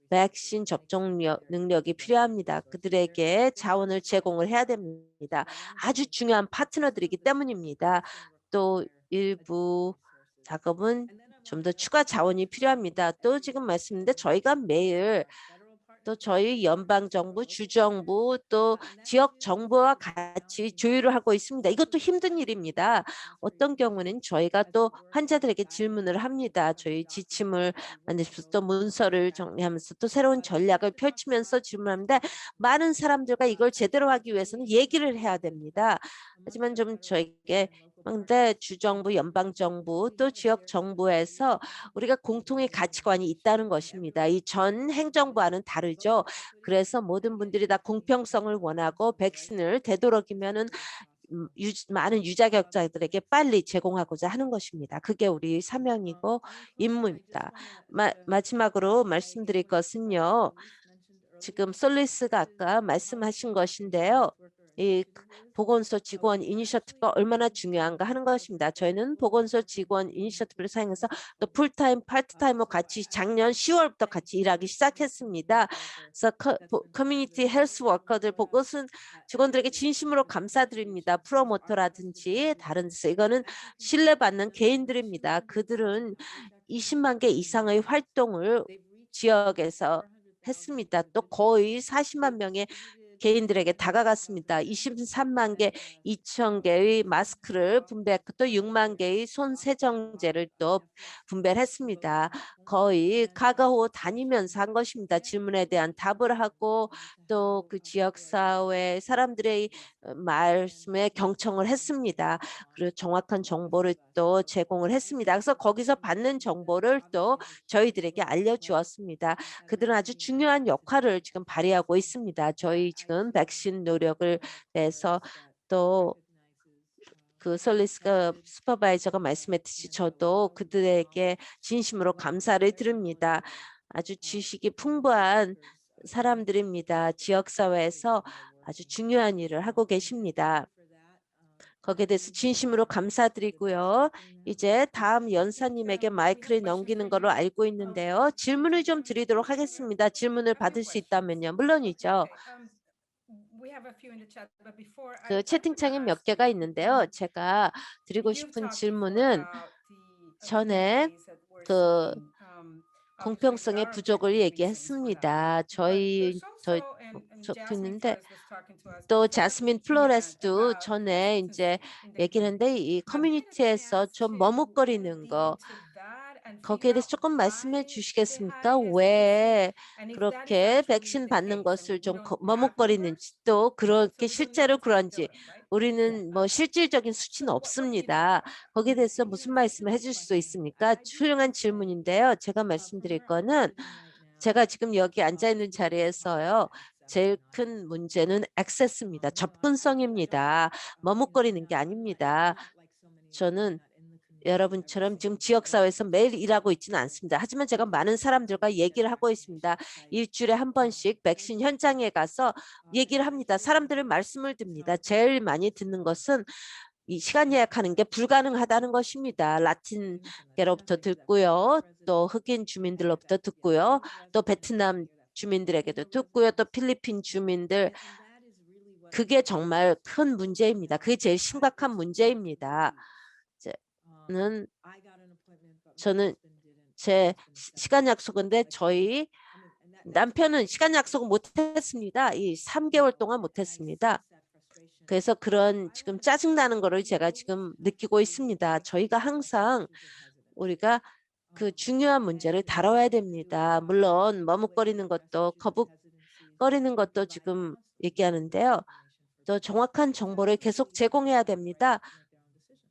백신 접종 능력이 필요합니다. 그들에게 자원을 제공을 해야 됩니다. 아주 중요한 파트너들이기 때문입니다. 또 일부 작업은 좀 더 추가 자원이 필요합니다. 또 지금 말씀인데 저희가 매일 또 저희 연방정부, 주정부, 또 지역 정부와 같이 조율을 하고 있습니다. 이것도 힘든 일입니다. 어떤 경우는 저희가 또 환자들에게 질문을 합니다. 저희 지침을 만들면서 또 문서를 정리하면서 또 새로운 전략을 펼치면서 질문합니다. 많은 사람들과 이걸 제대로 하기 위해서는 얘기를 해야 됩니다. 하지만 좀 저에게 근데 주정부, 연방정부, 또 지역 정부에서 우리가 공통의 가치관이 있다는 것입니다. 이 전 행정부와는 다르죠. 그래서 모든 분들이 다 공평성을 원하고 백신을 되도록이면은 많은 유자격자들에게 빨리 제공하고자 하는 것입니다. 그게 우리 사명이고 임무입니다. 마지막으로 말씀드릴 것은요. 지금 솔리스가 아까 말씀하신 것인데요. 이 보건소 직원 이니셔티브가 얼마나 중요한가 하는 것입니다. 저희는 보건소 직원 이니셔티브를 사용해서 또 풀타임, 파트타임과 같이 작년 10월부터 같이 일하기 시작했습니다. 그래서 커뮤니티 헬스 워커들 보건소 직원들에게 진심으로 감사드립니다. 프로모터라든지 다른 데서 이거는 신뢰받는 개인들입니다. 그들은 20만 개 이상의 활동을 지역에서 했습니다. 또 거의 40만 명의 개인들에게 다가갔습니다. 23만 개, 2천 개의 마스크를 분배했고 또 6만 개의 손 세정제를 또 분배를 했습니다. 거의 가가호 다니면서 한 것입니다. 질문에 대한 답을 하고 또 그 지역사회 사람들의 말씀에 경청을 했습니다. 그리고 정확한 정보를 또 제공을 했습니다. 그래서 거기서 받는 정보를 또 저희들에게 알려주었습니다. 그들은 아주 중요한 역할을 지금 발휘하고 있습니다. 저희 지금 백신 노력을 내서 또 그 솔리스가 슈퍼바이저가 말씀했듯이 저도 그들에게 진심으로 감사를 드립니다. 아주 지식이 풍부한 사람들입니다. 지역사회에서 아주 중요한 일을 하고 계십니다. 거기에 대해서 진심으로 감사드리고요. 이제 다음 연사님에게 마이크를 넘기는 걸로 알고 있는데요. 질문을 좀 드리도록 하겠습니다. 질문을 받을 수 있다면요. 물론이죠. 그 채팅창에 몇 개가 있는데요. 제가 드리고 싶은 질문은 전에 그 공평성의 부족을 얘기했습니다. 있는데 또 자스민 플로레스도 전에 이제 얘기를 했는데 이 커뮤니티에서 좀 머뭇거리는 거 거기에 대해서 조금 말씀해 주시겠습니까? 왜 그렇게 백신 받는 것을 좀 머뭇거리는지, 또 그렇게 실제로 그런지 우리는 뭐 실질적인 수치는 없습니다. 거기에 대해서 무슨 말씀을 해줄 수 있습니까? 훌륭한 질문인데요. 제가 말씀드릴 거는 제가 지금 여기 앉아 있는 자리에서요. 제일 큰 문제는 액세스입니다. 접근성입니다. 머뭇거리는 게 아닙니다. 저는 여러분처럼 지금 지역사회에서 매일 일하고 있지는 않습니다. 하지만 제가 많은 사람들과 얘기를 하고 있습니다. 일주일에 한 번씩 백신 현장에 가서 얘기를 합니다. 사람들의 말씀을 듣습니다. 제일 많이 듣는 것은 이 시간 예약하는 게 불가능하다는 것입니다. 라틴계로부터 듣고요. 또 흑인 주민들로부터 듣고요. 또 베트남 주민들에게도 듣고요. 또 필리핀 주민들. 그게 정말 큰 문제입니다. 그게 제일 심각한 문제입니다. 저는 제 시간 약속인데 저희 남편은 시간 약속을 못했습니다. 이 3개월 동안 못했습니다. 그래서 그런 지금 짜증나는 거를 제가 지금 느끼고 있습니다. 저희가 항상 우리가 그 중요한 문제를 다뤄야 됩니다. 물론 머뭇거리는 것도 거부거리는 것도 지금 얘기하는데요. 또 정확한 정보를 계속 제공해야 됩니다.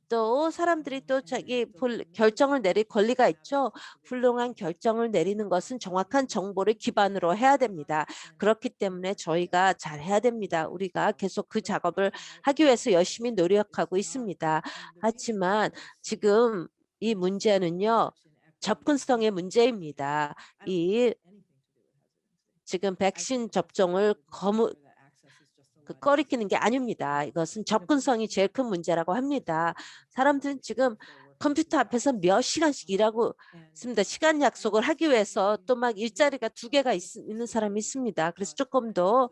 또 사람들이 또 자기 결정을 내릴 권리가 있죠. 훌륭한 결정을 내리는 것은 정확한 정보를 기반으로 해야 됩니다. 그렇기 때문에 저희가 잘 해야 됩니다. 우리가 계속 그 작업을 하기 위해서 열심히 노력하고 있습니다. 하지만 지금 이 문제는요. 접근성의 문제입니다. 지금 백신 접종을 꺼리끼는 게 아닙니다. 이것은 접근성이 제일 큰 문제라고 합니다. 사람들은 지금 컴퓨터 앞에서 몇 시간씩 일하고 있습니다. 시간 약속을 하기 위해서 또 막 일자리가 2개가 있는 사람이 있습니다. 그래서 조금 더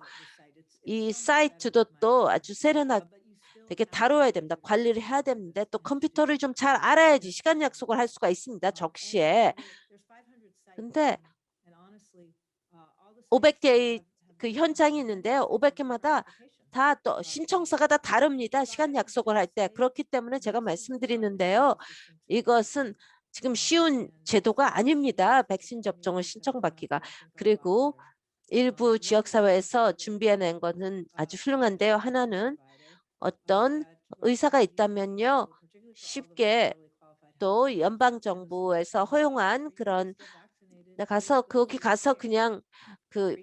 이 사이트도 또 아주 세련하게 되게 다뤄야 됩니다. 관리를 해야 되는데 또 컴퓨터를 좀 잘 알아야지 시간 약속을 할 수가 있습니다. 적시에. 근데 500개의 그 현장이 있는데요. 500개마다 다 또 신청서가 다 다릅니다. 시간 약속을 할 때. 그렇기 때문에 제가 말씀드리는데요. 이것은 지금 쉬운 제도가 아닙니다. 백신 접종을 신청받기가. 그리고 일부 지역사회에서 준비해낸 것은 아주 훌륭한데요. 하나는 어떤 의사가 있다면요. 쉽게 또 연방정부에서 허용한 그런 거기 가서 그냥 그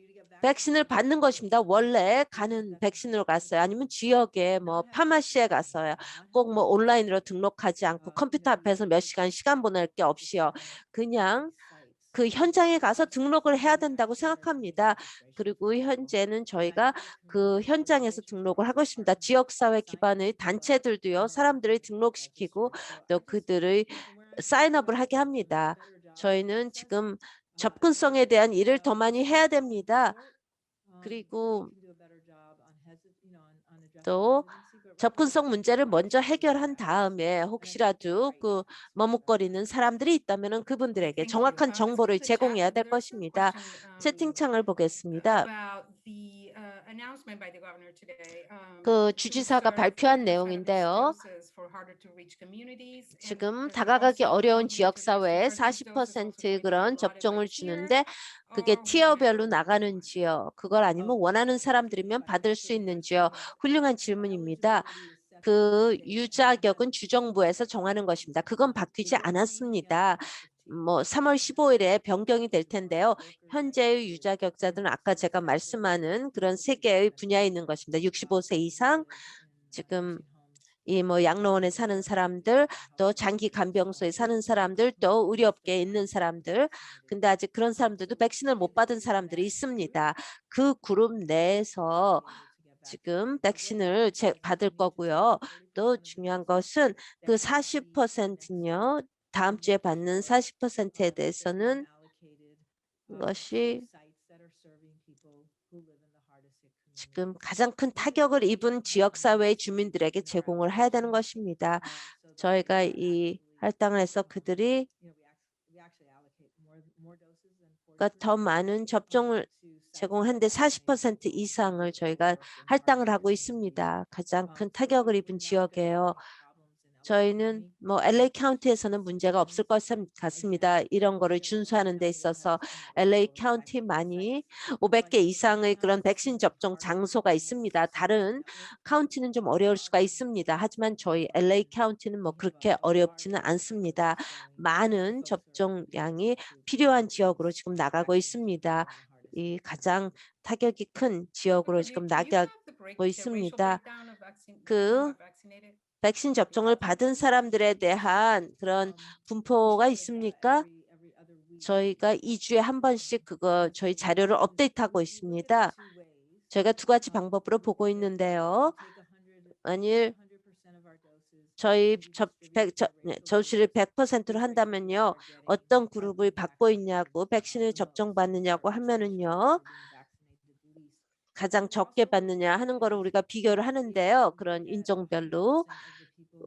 백신을 받는 것입니다. 원래 가는 백신으로 갔어요. 아니면 지역에 뭐 파마시에 갔어요. 꼭 뭐 온라인으로 등록하지 않고 컴퓨터 앞에서 몇 시간 보낼 게 없이요. 그냥 그 현장에 가서 등록을 해야 된다고 생각합니다. 그리고 현재는 저희가 그 현장에서 등록을 하고 있습니다. 지역사회 기반의 단체들도요. 사람들을 등록시키고 또 그들의 사인업을 하게 합니다. 저희는 지금 접근성에 대한 일을 더 많이 해야 됩니다. 그리고 또 접근성 문제를 먼저 해결한 다음에 혹시라도 그 머뭇거리는 사람들이 있다면 그분들에게 정확한 정보를 제공해야 될 것입니다. 채팅창을 보겠습니다. 그 주지사가 발표한 내용인데요. 지금 다가가기 어려운 지역사회에 40% 그런 접종을 주는데 그게 티어별로 나가는지요. 그걸 아니면 원하는 사람들이면 받을 수 있는지요. 훌륭한 질문입니다. 그 유자격은 주정부에서 정하는 것입니다. 그건 바뀌지 않았습니다. 뭐 3월 15일에 변경이 될 텐데요. 현재의 유자격자들은 아까 제가 말씀하는 그런 3개의 분야에 있는 것입니다. 65세 이상, 지금 이 뭐 양로원에 사는 사람들, 또 장기 간병소에 사는 사람들, 또 의료업계에 있는 사람들. 근데 아직 그런 사람들도 백신을 못 받은 사람들이 있습니다. 그 그룹 내에서 지금 백신을 받을 거고요. 또 중요한 것은 그 40%는요. 다음 주에 받는 40%에 대해서는 이것이 지금 가장 큰 타격을 입은 지역사회의 주민들에게 제공을 해야 되는 것입니다. 저희가 이 할당을 해서 그들이 더 많은 접종을 제공하는데 40% 이상을 저희가 할당을 하고 있습니다. 가장 큰 타격을 입은 지역이에요. 저희는 뭐 LA 카운티에서는 문제가 없을 것 같습니다. 이런 거를 준수하는 데 있어서 LA 카운티만이 500개 이상의 그런 백신 접종 장소가 있습니다. 다른 카운티는 좀 어려울 수가 있습니다. 하지만 저희 LA 카운티는 뭐 그렇게 어렵지는 않습니다. 많은 접종량이 필요한 지역으로 지금 나가고 있습니다. 이 가장 타격이 큰 지역으로 지금 나가고 있습니다. 그 백신 접종을 받은 사람들에 대한 그런 분포가 있습니까? 저희가 2주에 한 번씩 그거 저희 자료를 업데이트하고 있습니다. 저희가 두 가지 방법으로 보고 있는데요. 만일 저희 접시를 100%로 한다면요. 어떤 그룹을 받고 있냐고 백신을 접종받느냐고 하면은요. 가장 적게 받느냐 하는 거를 우리가 비교를 하는데요. 그런 인종별로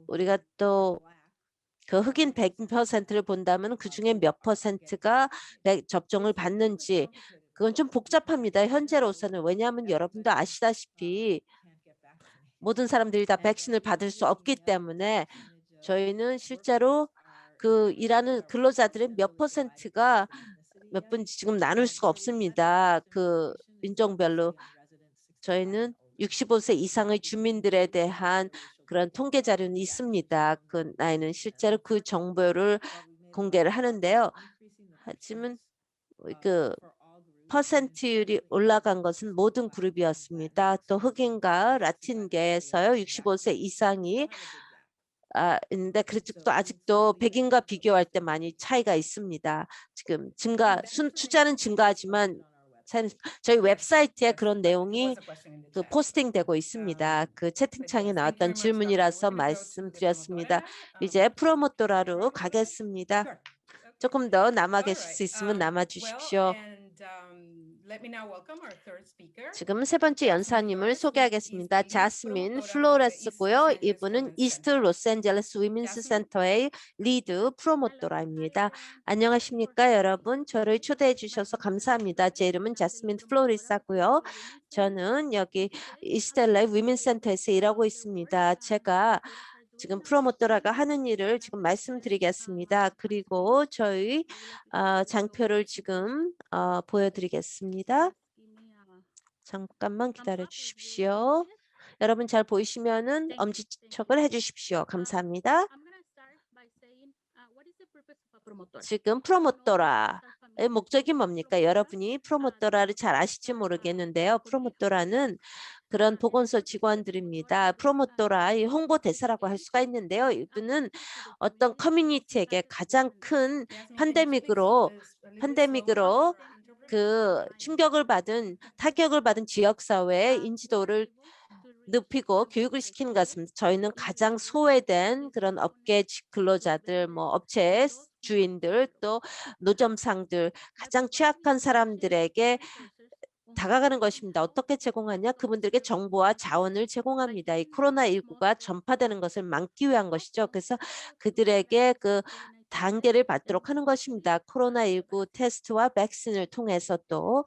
우리가 또 그 흑인 100%를 본다면 그중에 몇 퍼센트가 접종을 받는지 그건 좀 복잡합니다. 현재로서는. 왜냐하면 여러분도 아시다시피 모든 사람들이 다 백신을 받을 수 없기 때문에 저희는 실제로 그 일하는 근로자들의 몇 퍼센트가 몇 분지 지금 나눌 수가 없습니다. 그 인종별로. 저희는 65세 이상의 주민들에 대한 그런 통계 자료는 있습니다. 그 나이는 실제로 그 정보를 공개를 하는데요. 하지만 그 퍼센트율이 올라간 것은 모든 그룹이었습니다. 또 흑인과 라틴계에서요. 65세 이상이 있는데 그래도 아직도 백인과 비교할 때 많이 차이가 있습니다. 지금 투자는 증가하지만 저희 웹사이트에 그런 내용이 그 포스팅되고 있습니다. 그 채팅창에 나왔던 질문이라서 말씀드렸습니다. 이제 프로모토라로 가겠습니다. 조금 더 남아 계실 수 있으면 남아 주십시오. 지금 세 번째 연사님을 소개하겠습니다. 자스민 플로레스고요. 이분은 이스트 로스앤젤레스 위민스 센터의 리드 프로모토라입니다. 안녕하십니까 여러분. 저를 초대해 주셔서 감사합니다. 제 이름은 자스민 플로레스고요. 저는 여기 이스트 LA 위민스 센터에서 일하고 있습니다. 제가 지금 프로모터라가 하는 일을 지금 말씀드리겠습니다. 그리고 저희 장표를 지금 보여드리겠습니다. 잠깐만 기다려 주십시오. 여러분 잘 보이시면은 엄지척을 해주십시오. 감사합니다. 지금 프로모터라의 목적이 뭡니까? 여러분이 프로모터라를 잘 아실지 모르겠는데요. 프로모터라는 그런 보건소 직원들입니다. 프로모터라의 홍보 대사라고 할 수가 있는데요. 이분은 어떤 커뮤니티에게 가장 큰 팬데믹으로 그 타격을 받은 지역사회의 인지도를 높이고 교육을 시키는 것은 저희는 가장 소외된 그런 업계 근로자들, 뭐 업체 주인들 또 노점상들 가장 취약한 사람들에게 다가가는 것입니다. 어떻게 제공하냐? 그분들에게 정보와 자원을 제공합니다. 이 코로나19가 전파되는 것을 막기 위한 것이죠. 그래서 그들에게 그 단계를 받도록 하는 것입니다. 코로나19 테스트와 백신을 통해서 또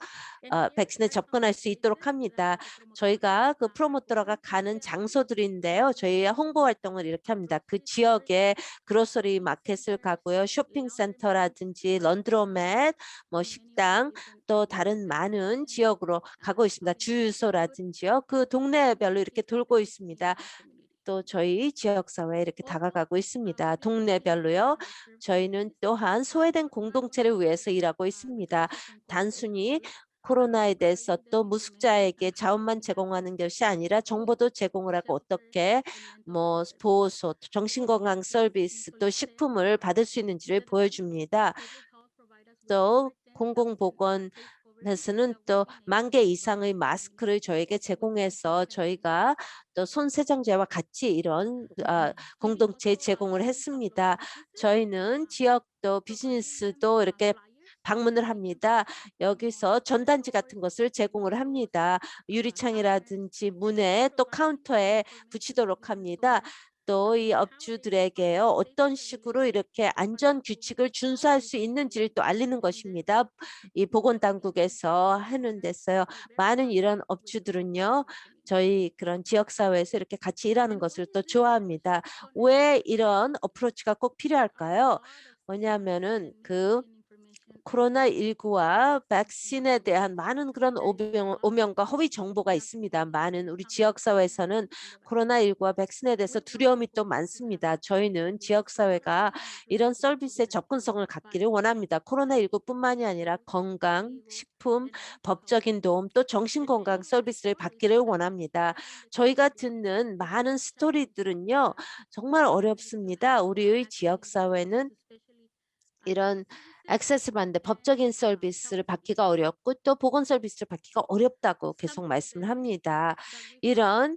백신에 접근할 수 있도록 합니다. 저희가 그 프로모터가 가는 장소들인데요. 저희의 홍보 활동을 이렇게 합니다. 그 지역에 그로서리 마켓을 가고요. 쇼핑센터라든지 런드로맷, 뭐 식당, 또 다른 많은 지역으로 가고 있습니다. 주유소라든지요. 그 동네별로 이렇게 돌고 있습니다. 또 저희 지역사회에 이렇게 다가가고 있습니다. 동네별로요. 저희는 또한 소외된 공동체를 위해서 일하고 있습니다. 단순히 코로나에 대해서 또 무숙자에게 자원만 제공하는 것이 아니라 정보도 제공을 하고 어떻게 뭐 보호소, 정신건강 서비스, 또 식품을 받을 수 있는지를 보여줍니다. 또 공공보건에서는 또 10,000개 이상의 마스크를 저에게 제공해서 저희가 또 손세정제와 같이 이런 공동체 제공을 했습니다. 저희는 지역도 비즈니스도 이렇게 방문을 합니다. 여기서 전단지 같은 것을 제공을 합니다. 유리창이라든지 문에 또 카운터에 붙이도록 합니다. 또 이 업주들에게요, 어떤 식으로 이렇게 안전 규칙을 준수할 수 있는지를 또 알리는 것입니다. 이 보건당국에서 하는 데서요. 많은 이런 업주들은요, 저희 그런 지역사회에서 이렇게 같이 일하는 것을 또 좋아합니다. 왜 이런 어프로치가 꼭 필요할까요? 뭐냐면은 코로나19와 백신에 대한 많은 그런 오명과 허위 정보가 있습니다. 많은 우리 지역사회에서는 코로나19와 백신에 대해서 두려움이 또 많습니다. 저희는 지역사회가 이런 서비스의 접근성을 갖기를 원합니다. 코로나19뿐만이 아니라 건강, 식품, 법적인 도움, 또 정신건강 서비스를 받기를 원합니다. 저희가 듣는 많은 스토리들은요, 정말 어렵습니다. 우리의 지역사회는 이런 액세스 받는데 법적인 서비스를 받기가 어렵고 또 보건 서비스를 받기가 어렵다고 계속 말씀을 합니다. 이런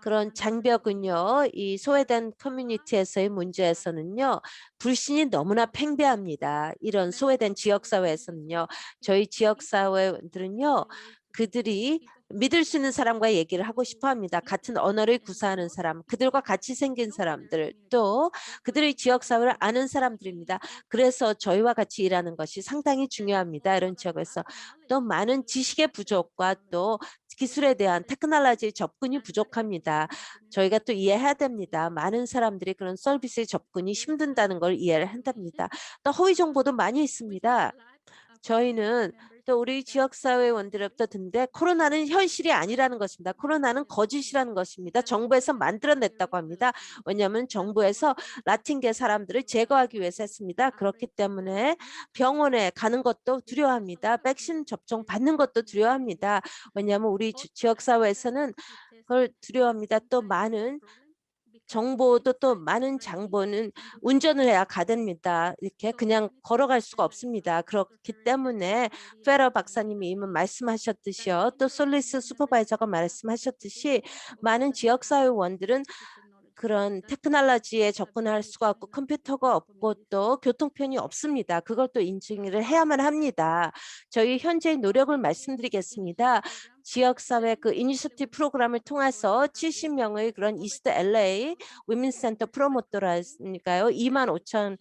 그런 장벽은요, 이 소외된 커뮤니티에서의 문제에서는요, 불신이 너무나 팽배합니다. 이런 소외된 지역사회에서는요, 저희 지역사회들은요, 그들이 믿을 수 있는 사람과 얘기를 하고 싶어 합니다. 같은 언어를 구사하는 사람, 그들과 같이 생긴 사람들, 또 그들의 지역사회를 아는 사람들입니다. 그래서 저희와 같이 일하는 것이 상당히 중요합니다. 이런 지역에서 또 많은 지식의 부족과 또 기술에 대한 테크놀로지의 접근이 부족합니다. 저희가 또 이해해야 됩니다. 많은 사람들이 그런 서비스의 접근이 힘든다는 걸 이해를 한답니다. 또 허위 정보도 많이 있습니다. 저희는 또 우리 지역사회원들로부터 듣는데 코로나는 현실이 아니라는 것입니다. 코로나는 거짓이라는 것입니다. 정부에서 만들어냈다고 합니다. 왜냐하면 정부에서 라틴계 사람들을 제거하기 위해서 했습니다. 그렇기 때문에 병원에 가는 것도 두려워합니다. 백신 접종 받는 것도 두려워합니다. 왜냐하면 우리 지역사회에서는 그걸 두려워합니다. 또 많은 정보도 또 많은 장보는 운전을 해야 가됩니다. 이렇게 그냥 걸어갈 수가 없습니다. 그렇기 때문에 페러 박사님이 이미 말씀하셨듯이요. 또 솔리스 슈퍼바이저가 말씀하셨듯이 많은 지역사회원들은 그런 테크놀로지에 접근할 수가 없고 컴퓨터가 없고 또 교통편이 없습니다. 그걸 또 인증을 해야만 합니다. 저희 현재의 노력을 말씀드리겠습니다. 지역사회 그 이니셔티브 프로그램을 통해서 70명의 그런 이스트 LA 위민센터 프로모터라니까요. 25,000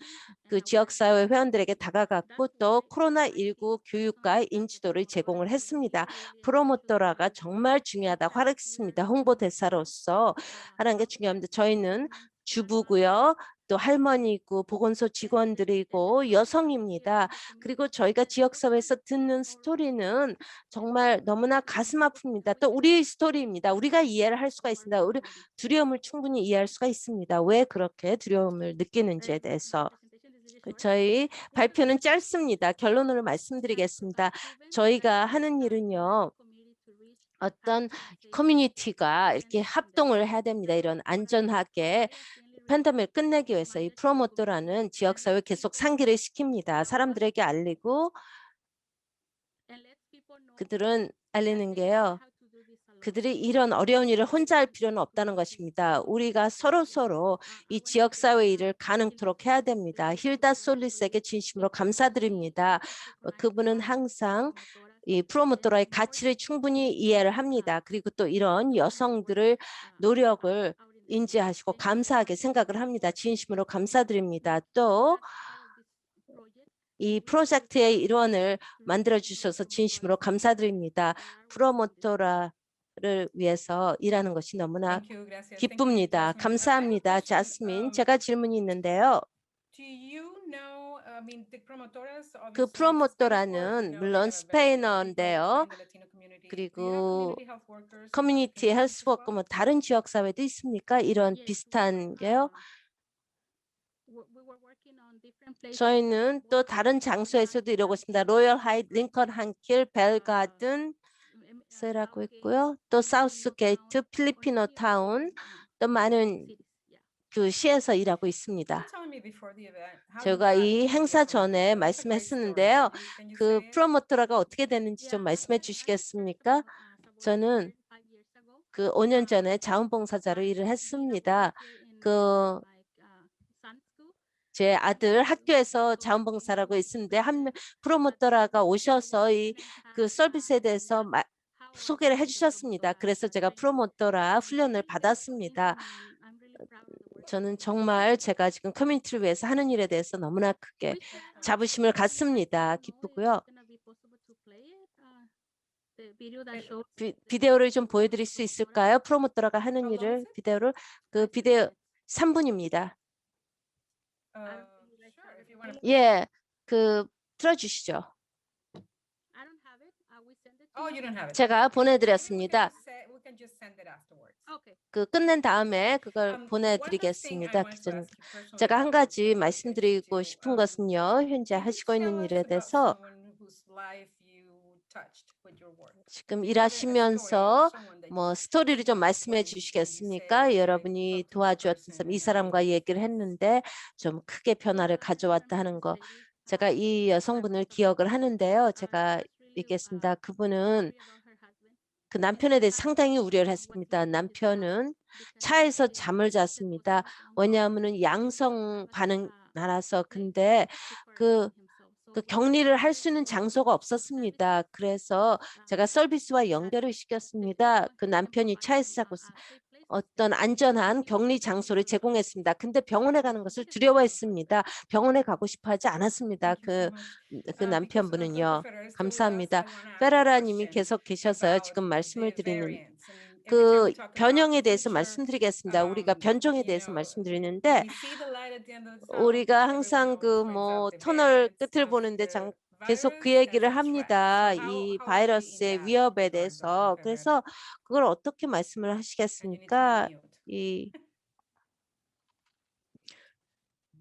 그 지역사회 회원들에게 다가갔고 또 코로나19 교육과 인지도를 제공을 했습니다. 프로모터라가 정말 중요하다고 하겠습니다. 홍보대사로서 하는 게 중요합니다. 저희는 주부고요. 또 할머니고 보건소 직원들이고 여성입니다. 그리고 저희가 지역사회에서 듣는 스토리는 정말 너무나 가슴 아픕니다. 또 우리의 스토리입니다. 우리가 이해를 할 수가 있습니다. 우리 두려움을 충분히 이해할 수가 있습니다. 왜 그렇게 두려움을 느끼는지에 대해서. 저희 발표는 짧습니다. 결론으로 말씀드리겠습니다. 저희가 하는 일은요. 어떤 커뮤니티가 이렇게 합동을 해야 됩니다. 이런 안전하게 팬데믹을 끝내기 위해서 이 프로모터라는 지역사회 계속 상기를 시킵니다. 사람들에게 알리고 그들은 알리는 게요. 그들이 이런 어려운 일을 혼자 할 필요는 없다는 것입니다. 우리가 서로 이 지역사회 일을 가능토록 해야 됩니다. 힐다 솔리스에게 진심으로 감사드립니다. 그분은 항상 이 프로모터라의 가치를 충분히 이해를 합니다. 그리고 또 이런 여성들의 노력을 인지하시고 감사하게 생각을 합니다. 진심으로 감사드립니다. 또 이 프로젝트의 일원을 만들어 주셔서 진심으로 감사드립니다. 프로모터라를 위해서 일하는 것이 너무나 Thank you. Gracias. Thank you, 기쁩니다. Jasmine. I have a 감사합니다. question. 자스민. 제가 질문이 있는데요. Do you know, I mean, the promotoras, 그 obviously, it's Spanish word. We 프로모터라는 know 물론 they are very people 스페인어인데요. in the Latino community. Do you have 그리고 community health workers in 커뮤니티 other communities as 헬스워커 well? 뭐 다른 지역 사회도 있습니까? 이런 비슷한 게요. 저희는 또 다른 장소에서도 이러고 있습니다. 로열 하이트, 링컨 한킬, 벨가든 세라고 있고요. 또 사우스 게이트, 필리피노 타운, 또 많은 그 시에서 일하고 You 있습니다. were telling me before the event how you 제가 got 이 into the 행사 promoter. 전에 That's a great story. 말씀했었는데요. Can you 그 say it? 프로모터라가 어떻게 됐는지 좀 말씀해 주시겠습니까? 저는 그 5년 전에 자원봉사자로 일을 했습니다. 제 아들 학교에서 자원봉사라고 있는데 한 프로모터라가 오셔서 그 서비스에 대해서 소개를 해주셨습니다. 그래서 제가 프로모터라 훈련을 받았습니다. 저는 정말 제가 지금 커뮤니티를 위해서 하는 일에 대해서 너무나 크게 자부심을 갖습니다. 기쁘고요. 비디오를 좀 보여드릴 수 있을까요? 프로모터가 하는 How long 일을 is it? 비디오를 그 비디오 3분입니다. Sure, if you want to. 예, 그 틀어주시죠. Oh, you don't have it. 제가 Okay. 보내드렸습니다. We can just send it afterwards. 그 끝낸 다음에 그걸 One last thing I 보내드리겠습니다. wanted to 기자님. ask you personally 제가 한 about 가지 what you're 말씀드리고 to, 싶은 것은요. 현재 can you 하시고 있는 tell 일에 us about 대해서 someone whose life you touched with your work? 지금 If you had a story of 일하시면서 someone that 뭐 you 스토리를 좀 말씀해 when you 주시겠습니까? say, 여러분이 talk to this 도와주었던 person 사람, 이 and 사람과 they 얘기를 했는데 좀 크게 변화를 가져왔다 하는 거. 제가 이 여성분을 기억을 하는데요. 제가 얘기했습니다. 그분은 그 남편에 대해 상당히 우려를 했습니다. 남편은 차에서 잠을 잤습니다. 왜냐하면은 양성 반응 나라서 근데 그 격리를 할 수 있는 장소가 없었습니다. 그래서 제가 서비스와 연결을 시켰습니다. 그 남편이 차에서 자고 어떤 안전한 격리 장소를 제공했습니다. 근데 병원에 가는 것을 두려워했습니다. 병원에 가고 싶어 하지 않았습니다. Thank you so much. 그 남편분은요. Franco Ferrer is still with us. 감사합니다. I wanna ask you a 페라라님이 question 계속 계셔서요. about 지금 말씀을 the 드리는 variants. I mean, every time 그 we talk about 변형에 the 대해서 future, 말씀드리겠습니다. 우리가 변종에 you 대해서 know, 말씀드리는데 we see the light at the end of the tunnel, 우리가 but 항상 everyone 그 always brings 뭐 up the 터널 variants 끝을 of 보는데 the 계속 그 virus as 얘기를 a threat. 합니다. So 이 how are we in 바이러스의 that 위협에 regard, Dr. 대해서. Ferrer? 그래서 그걸 어떻게 말씀을 And you need to 하시겠습니까? unmute. 이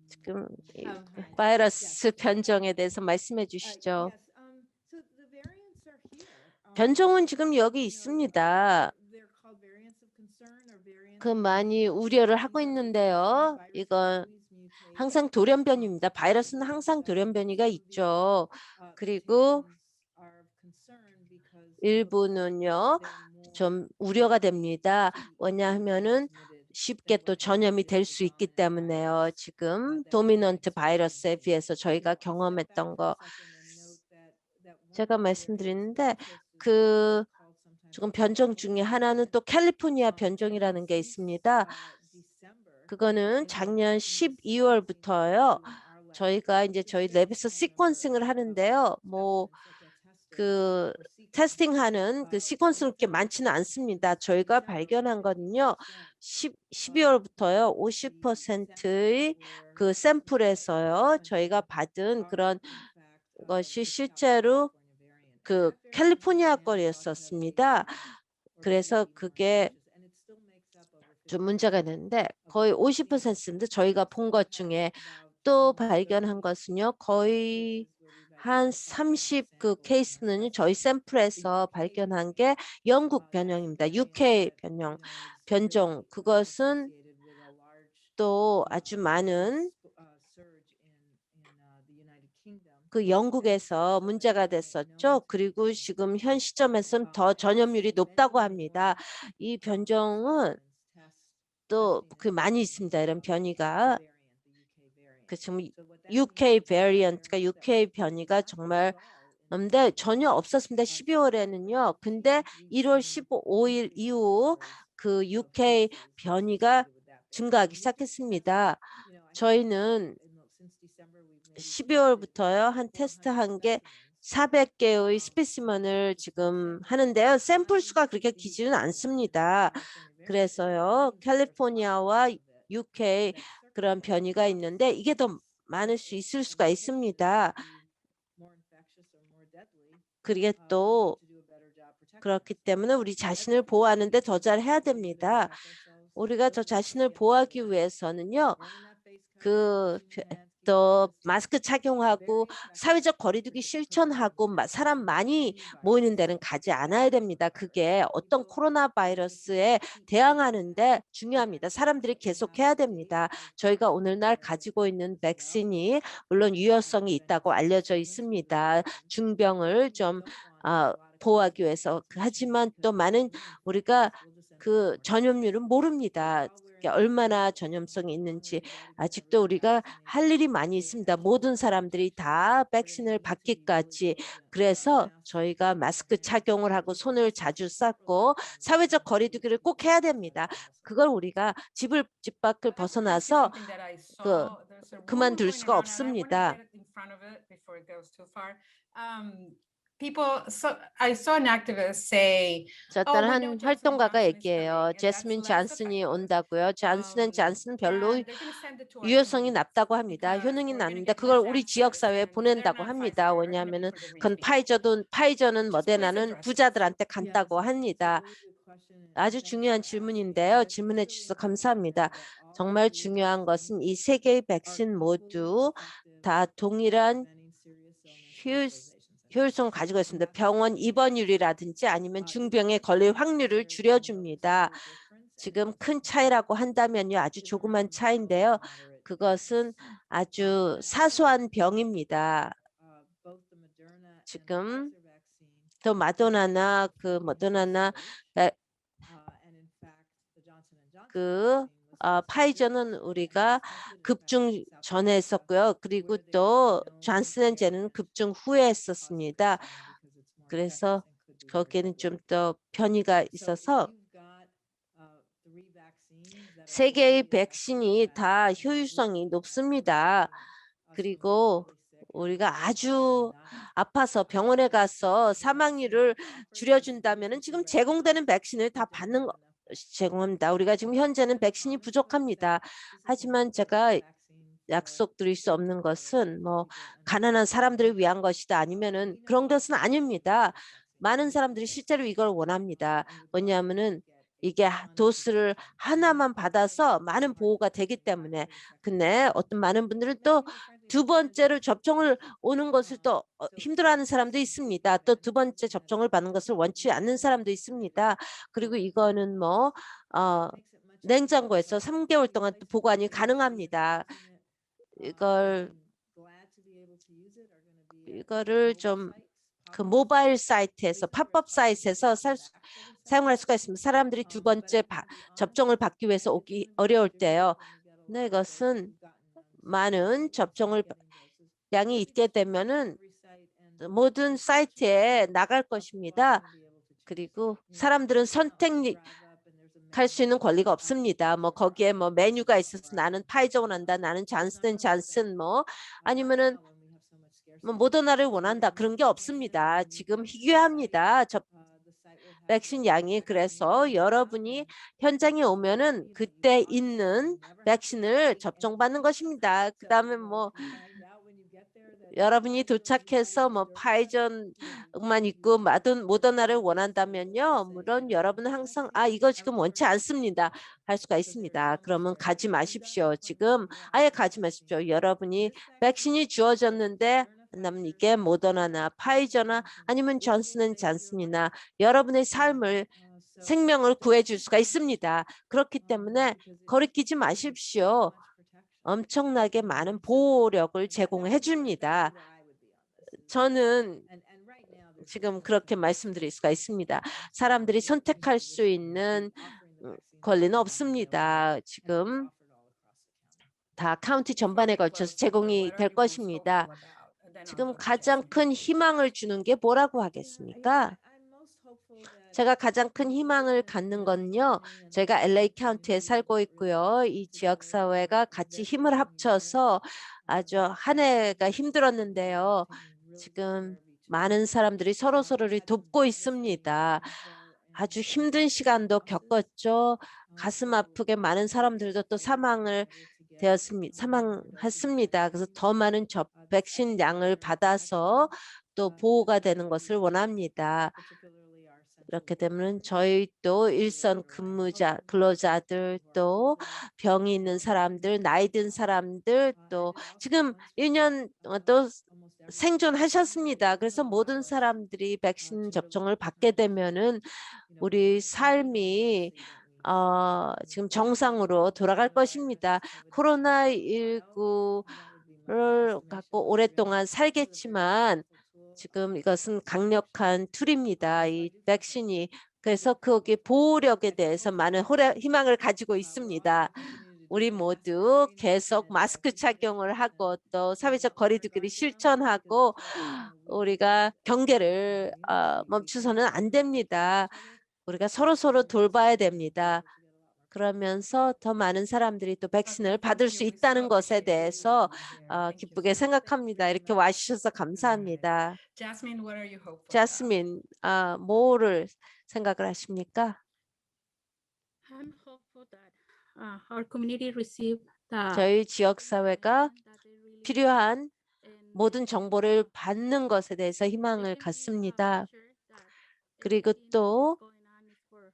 지금 이 Hi. 바이러스 변종에 대해서 말씀해 주시죠. Yes, so the variants are here. 변종은 지금 여기 있습니다. They're called variants of concern or variants 그 of 많이 interest. 우려를 하고 These are 있는데요. viruses 이건 always mutate. 항상 돌연변이입니다. 바이러스는 항상 돌연변이가 있죠. 그리고 일부는요, 좀 우려가 됩니다. 왜냐하면은 쉽게 또 전염이 될 수 있기 때문에요. 지금 도미넌트 바이러스에 비해서 저희가 경험했던 거 제가 말씀드리는데 그 지금 변종 중에 하나는 또 캘리포니아 변종이라는 게 있습니다. 그거는 작년 12월부터요. 저희가 이제 저희 랩에서 시퀀싱을 하는데요. 뭐 그 테스팅하는 그 시퀀스는 그렇게 많지는 않습니다. 저희가 발견한 거는요. 12월부터요. 50%의 그 샘플에서요. 저희가 받은 그런 것이 실제로 그 캘리포니아 거였었습니다. 그래서 그게 좀 문제가 있는데 거의 50%인데 저희가 본 것 중에 또 발견한 것은요. 거의 한 30 그 케이스는 저희 샘플에서 발견한 게 영국 변형입니다. UK 변종 그것은 또 아주 많은 그 영국에서 문제가 됐었죠. 그리고 지금 현 시점에서는 더 전염률이 높다고 합니다. 이 변종은 또 그 많이 있습니다. 이런 변이가. 그 지금 UK 베리언트가 UK 변이가 정말 근데 전혀 없었습니다. 12월에는요. 근데 1월 15일 이후 그 UK 변이가 증가하기 시작했습니다. 저희는 12월부터요. 한 테스트한 게 400개의 스페시먼을 지금 하는데요. 샘플 수가 그렇게 길지는 않습니다. 그래서요. 캘리포니아와 UK 그런 변이가 있는데 이게 더 많을 수 있을 수가 있습니다. 그게 또 그렇기 때문에 우리 자신을 보호하는데 더 잘해야 됩니다. 우리가 저 자신을 보호하기 위해서는요. 또 마스크 착용하고 사회적 거리두기 실천하고 사람 많이 모이는 데는 가지 않아야 됩니다. 그게 어떤 코로나 바이러스에 대항하는데 중요합니다. 사람들이 계속 해야 됩니다. 저희가 오늘날 가지고 있는 백신이 물론 유효성이 있다고 알려져 있습니다. 중병을 좀 보호하기 위해서. 하지만 또 많은 우리가 그 전염률은 모릅니다. 이게 얼마나 전염성이 있는지 아직도 우리가 할 일이 많이 있습니다. 모든 사람들이 다 백신을 받기까지. 그래서 저희가 마스크 착용을 하고 손을 자주 씻고 사회적 거리두기를 꼭 해야 됩니다. 그걸 우리가 집 밖을 I have to ask you 벗어나서 something that I 그 saw. There's a rumor 그만둘 going 수가 around, and I want to 없습니다. get in front of it before it goes too far. I saw an activist say, 저 "Oh, 어떤 we know 한 Johnson and 활동가가 Johnson is 얘기해요. coming, and that's 제스민 less 잔슨이 effective. 온다고요. 잔슨 앤 별로 And they're going to send it to our 유효성이 communities 낮다고 합니다. because 효능이 we're going to 낮는데 get 그걸 less 우리 지역 access, 사회에 and 보낸다고 Moderna, 합니다. Pfizer are going to pay 왜냐하면은 for the 그건 respeak." 파이저는 Just please 모데나는 address this. 부자들한테 Yes, 간다고 it's a 합니다. really good question, and 아주 thanks 중요한 for asking. 질문인데요. What's 질문해 really 주셔서 important 감사합니다. is that all 정말 three 중요한 것은 이 세 vaccines 개의 are 백신 equally 모두 effective 다 at 동일한 preventing serious illness 효율, hospitalizations and 효율성을 deaths. 가지고 So 있습니다. that's 병원 really 입원율이라든지 아니면 중병에 걸릴 확률을 줄여줍니다. 지금 큰 차이라고 한다면요. 아주 조그만 차이인데요. 그것은 아주 사소한 병입니다. 지금 또 마도나나 모더나나 파이저는 우리가 급증 전에 했었고요. 그리고 또 존슨앤존은 급증 후에 했었습니다. 그래서 거기에는 좀 더 변이가 있어서 세 개의 백신이 다 효율성이 높습니다. 그리고 우리가 아주 아파서 병원에 가서 사망률을 줄여준다면은 지금 제공되는 백신을 다 제공합니다. 우리가 지금 현재는 백신이 부족합니다. 하지만 제가 약속드릴 수 없는 것은 가난한 사람들을 위한 것이다 아니면은 그런 것은 아닙니다. 많은 사람들이 실제로 이걸 원합니다. 왜냐하면은 이게 도스를 하나만 받아서 많은 보호가 되기 때문에. 근데 어떤 많은 분들은 또 두 번째로 접종을 오는 것을 또 힘들어하는 사람도 있습니다. 또 두 번째 접종을 받는 것을 원치 않는 사람도 있습니다. 그리고 이거는 냉장고에서 3개월 동안 또 보관이 가능합니다. 이거를 좀 그 모바일 사이트에서 팝업 사이트에서 사용할 수가 있습니다. 사람들이 두 번째 접종을 받기 위해서 오기 어려울 때요. 근데 이것은 많은 접종을 양이 있게 되면은 모든 사이트에 나갈 것입니다. 그리고 사람들은 선택할 수 있는 권리가 없습니다. 거기에 메뉴가 있어서 나는 파이저 원한다, 나는 잔슨 아니면은 모더나를 원한다 그런 게 없습니다. 지금 희귀합니다. 백신 양이. 그래서 여러분이 현장에 오면은 그때 있는 백신을 접종받는 것입니다. 그다음에 여러분이 도착해서 파이저만 있고 모더나를 원한다면요. 물론 여러분은 항상 이거 지금 원치 않습니다 할 수가 있습니다. 그러면 가지 마십시오. 지금 아예 가지 마십시오. 여러분이 백신이 주어졌는데 그다음 이게 모더나나 파이저나 아니면 존슨앤존슨이나 여러분의 생명을 구해줄 수가 있습니다. 그렇기 때문에 거리끼지 마십시오. 엄청나게 많은 보호력을 제공해 줍니다. 저는 지금 그렇게 말씀드릴 수가 있습니다. 사람들이 선택할 수 있는 권리는 없습니다. 지금 다 카운티 전반에 걸쳐서 제공이 될 것입니다. 지금 가장 큰 희망을 주는 게 뭐라고 하겠습니까? 제가 가장 큰 희망을 갖는 건요. 저희가 LA 카운티에 살고 있고요. 이 지역 사회가 같이 힘을 합쳐서 아주 한 해가 힘들었는데요. 지금 많은 사람들이 서로를 돕고 있습니다. 아주 힘든 시간도 겪었죠. 가슴 아프게 많은 사람들도 또 사망했습니다. 그래서 더 많은 백신 양을 받아서 또 보호가 되는 것을 원합니다. 이렇게 되면 저희 또 일선 근로자들 또 병이 있는 사람들, 나이 든 사람들 또 지금 1년 또 생존하셨습니다. 그래서 모든 사람들이 백신 접종을 받게 되면은 우리 삶이 지금 정상으로 돌아갈 것입니다. 코로나19를 갖고 오랫동안 살겠지만 지금 이것은 강력한 툴입니다. 이 백신이. 그래서 거기 보호력에 대해서 많은 희망을 가지고 있습니다. 우리 모두 계속 마스크 착용을 하고 또 사회적 거리두기를 실천하고 우리가 경계를 멈춰서는 안 됩니다. 우리가 서로 돌봐야 됩니다. 그러면서 더 많은 사람들이 또 백신을 받을 수 있다는 것에 대해서 기쁘게 생각합니다. 이렇게 와주셔서 감사합니다. Jasmine, what are you hopeful about? 자스민, 뭐를 생각을 하십니까? I'm hopeful that our community receive the 저희 지역 사회가 information that they really 필요한 need and 모든 정보를 받는 것에 대해서 we 희망을 can be, 갖습니다. sure that 그리고 everything that 또 is going on is for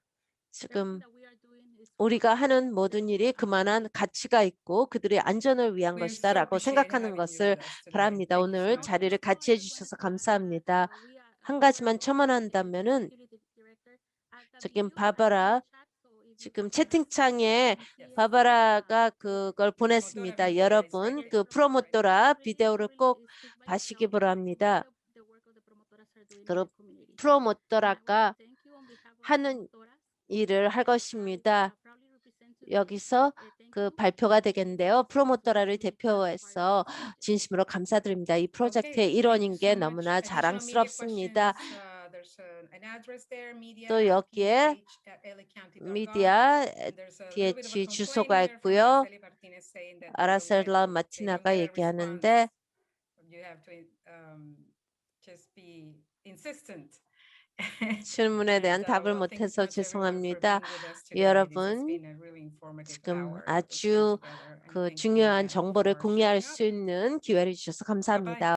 지금 everything that we are doing is for 우리가 하는 their 모든 일이 safety. 그만한 가치가 있고 그들의 안전을 위한 We're so 것이다라고 appreciate 생각하는 having you 것을 with us today. 바랍니다. Thank you so 오늘 much. 자리를 같이 해주셔서 감사합니다. 한 가지만 첨언한다면은 지금 바바라 지금 채팅창에 바바라가 그걸 보냈습니다. 여러분 그 프로모토라 비디오를 꼭 봐시기 바랍니다. 그리고 프로모토라가 하는 일을 할 것입니다. 여기서 그 발표가 되겠는데요. 프로모터라를 대표해서 진심으로 감사드립니다. 이 프로젝트의 Okay, 일원인 thank 게 you so much. 너무나 Additional media 자랑스럽습니다. questions, there's an address there, media 또 at 여기에 ph@lacounty.gov. 미디어 And there's a little bit of a DH complaint 주소가 here from 있고요. Araceli Martinez saying that they don't get 아라셀라 they don't 마티나가 get a 얘기하는데 response. You have to just be insistent. 질문에 대한 And, 답을 well, thank you so 못해서 much everyone for 죄송합니다. being with us today. This has 여러분 been a really informative 지금 hour of spent 아주 together. And 그 thank you 중요한 again 정보를 for 공유할 showing up. 수 있는 기회를 주셔서 감사합니다.